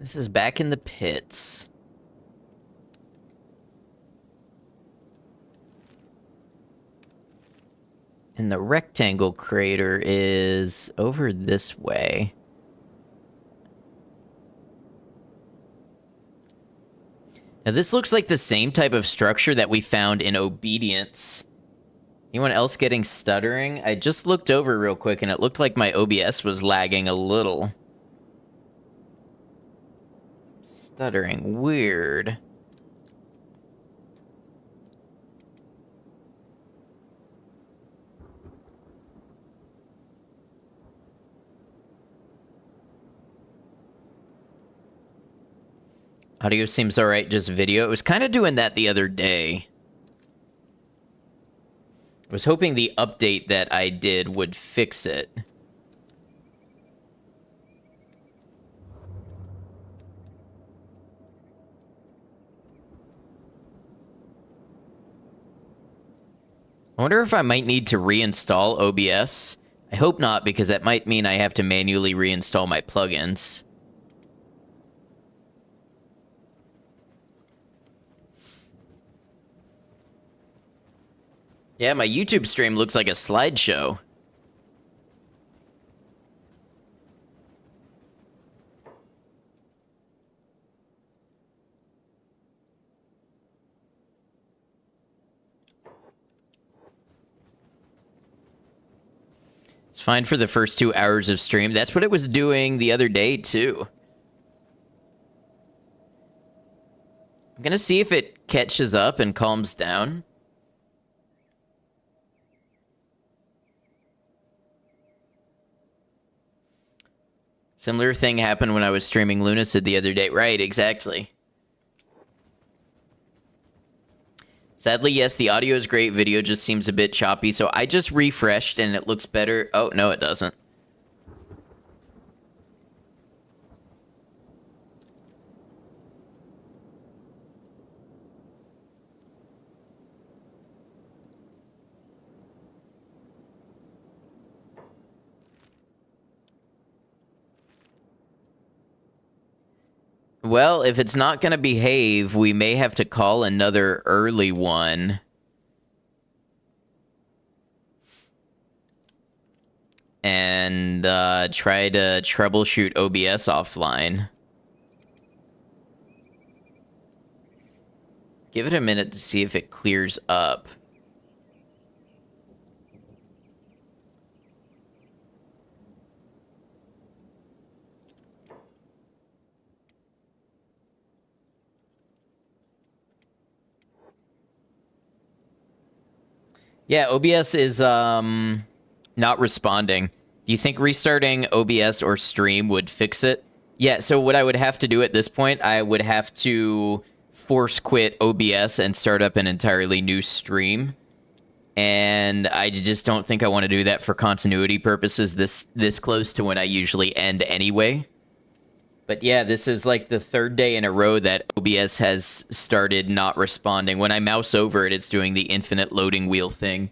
This is back in the pits. And the rectangle crater is over this way. Now this looks like the same type of structure that we found in Obedience. Anyone else getting stuttering? I just looked over real quick and it looked like my OBS was lagging a little. Stuttering. Weird. Audio seems alright, just video. It was kind of doing that the other day. I was hoping the update that I did would fix it. I wonder if I might need to reinstall OBS. I hope not, because that might mean I have to manually reinstall my plugins. Yeah, my YouTube stream looks like a slideshow. It's fine for the first 2 hours of stream. That's what it was doing the other day, too. I'm gonna see if it catches up and calms down. Similar thing happened when I was streaming Lunacid the other day. Right, exactly. Sadly, yes, the audio is great. Video just seems a bit choppy. So I just refreshed and it looks better. Oh, no, it doesn't. Well, if it's not going to behave, we may have to call another early one. And try to troubleshoot OBS offline. Give it a minute to see if it clears up. Yeah, OBS is not responding. Do you think restarting OBS or stream would fix it? Yeah, so what I would have to do at this point, I would have to force quit OBS and start up an entirely new stream. And I just don't think I want to do that for continuity purposes this close to when I usually end anyway. But yeah, this is like the 3rd day in a row that OBS has started not responding. When I mouse over it, it's doing the infinite loading wheel thing.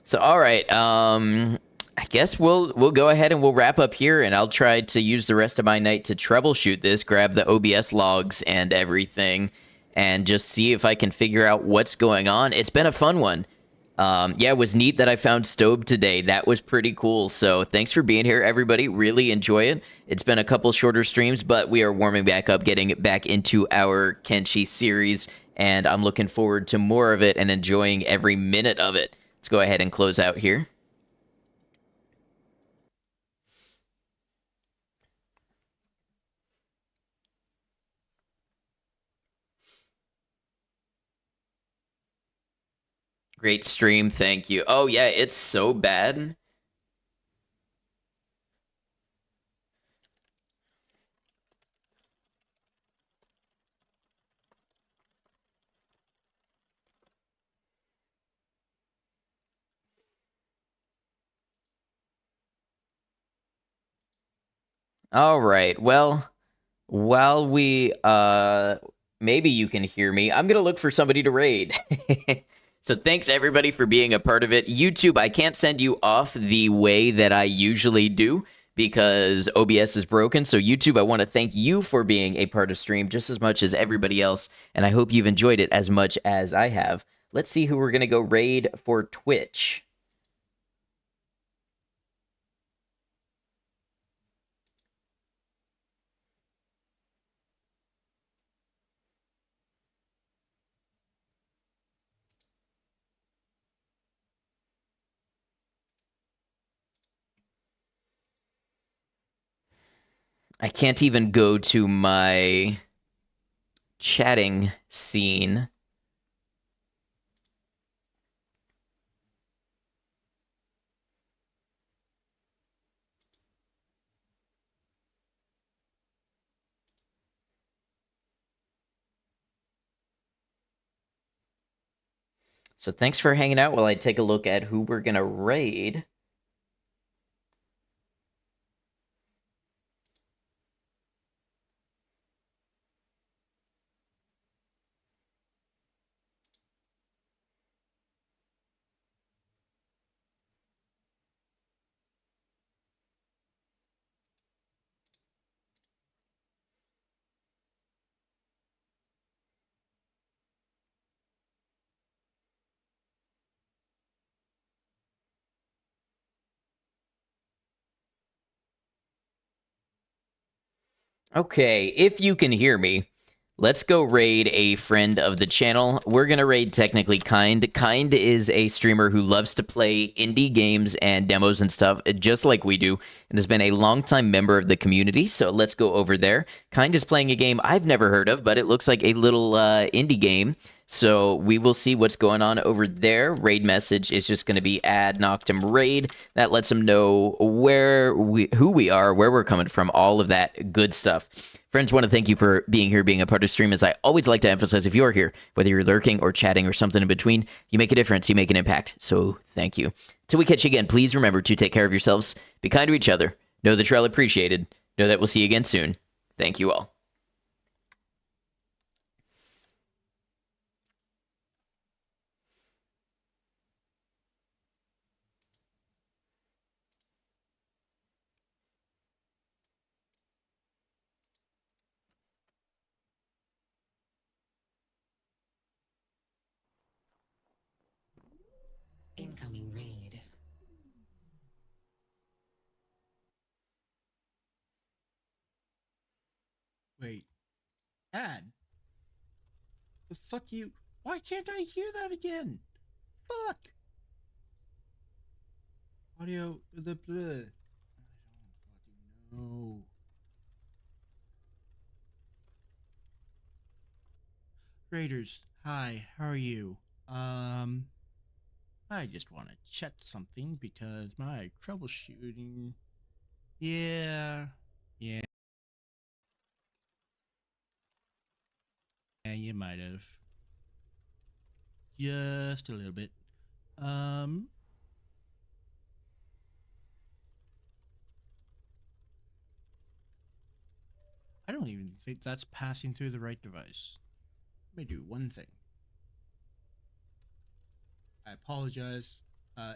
So, all right, I guess we'll go ahead and we'll wrap up here, and I'll try to use the rest of my night to troubleshoot this, grab the OBS logs and everything, and just see if I can figure out what's going on. It's been a fun one. Yeah, it was neat that I found Stobe today. That was pretty cool. So thanks for being here, everybody. Really enjoy it. It's been a couple shorter streams, but we are warming back up, getting back into our Kenshi series, and I'm looking forward to more of it and enjoying every minute of it. Let's go ahead and close out here. Great stream, thank you. Oh yeah, it's so bad. All right. Well, while we maybe you can hear me, I'm gonna look for somebody to raid. So thanks everybody for being a part of it. YouTube, I can't send you off the way that I usually do because OBS is broken. So YouTube, I want to thank you for being a part of stream just as much as everybody else, and I hope you've enjoyed it as much as I have. Let's see who we're gonna go raid for Twitch. I can't even go to my chatting scene. So thanks for hanging out while I take a look at who we're gonna raid. Okay, if you can hear me, let's go raid a friend of the channel. We're gonna raid technically Kind. Kind is a streamer who loves to play indie games and demos and stuff, just like we do, and has been a longtime member of the community. So let's go over there. Kind is playing a game I've never heard of, but it looks like a little indie game. So we will see what's going on over there. Raid message is just going to be add Noctum raid. That lets them know who we are, where we're coming from, all of that good stuff. Friends, want to thank you for being here, being a part of the stream. As I always like to emphasize, if you're here, whether you're lurking or chatting or something in between, you make a difference, you make an impact. So thank you. Till we catch you again, please remember to take care of yourselves, be kind to each other, know that you're all appreciated, know that we'll see you again soon. Thank you all. Incoming raid. Wait. Ad? The fuck you? Why can't I hear that again? Fuck! Audio. The. I don't fucking know. Raiders, hi, how are you? I just want to check something because my troubleshooting. Yeah. Yeah, you might have. Just a little bit. I don't even think that's passing through the right device. Let me do one thing. I apologize.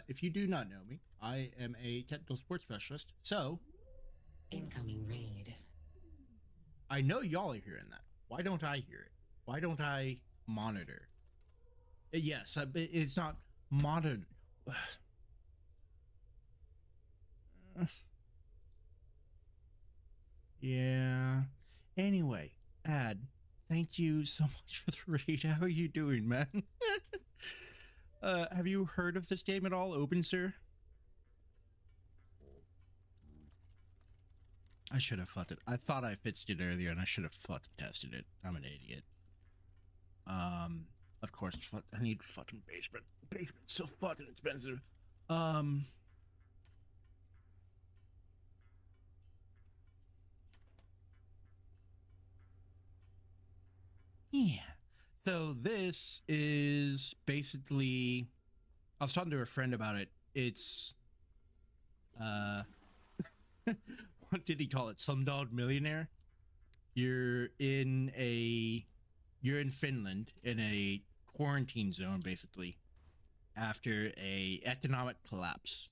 If you do not know me, I am a technical sports specialist, so Incoming raid. I know y'all are hearing that. Why don't I hear it? Why don't I monitor? Yes, it's not monitor. Yeah. Anyway, Ad, thank you so much for the raid. How are you doing, man? Have you heard of this game at all, Open Sir? I should have fucked it. I thought I fixed it earlier, and I should have fucking tested it. I'm an idiot. Of course, I need fucking basement. Basement's so fucking expensive. Yeah. So this is basically. I was talking to a friend about it. It's what did he call it? Slumdog Millionaire. You're in Finland in a quarantine zone basically after a economic collapse.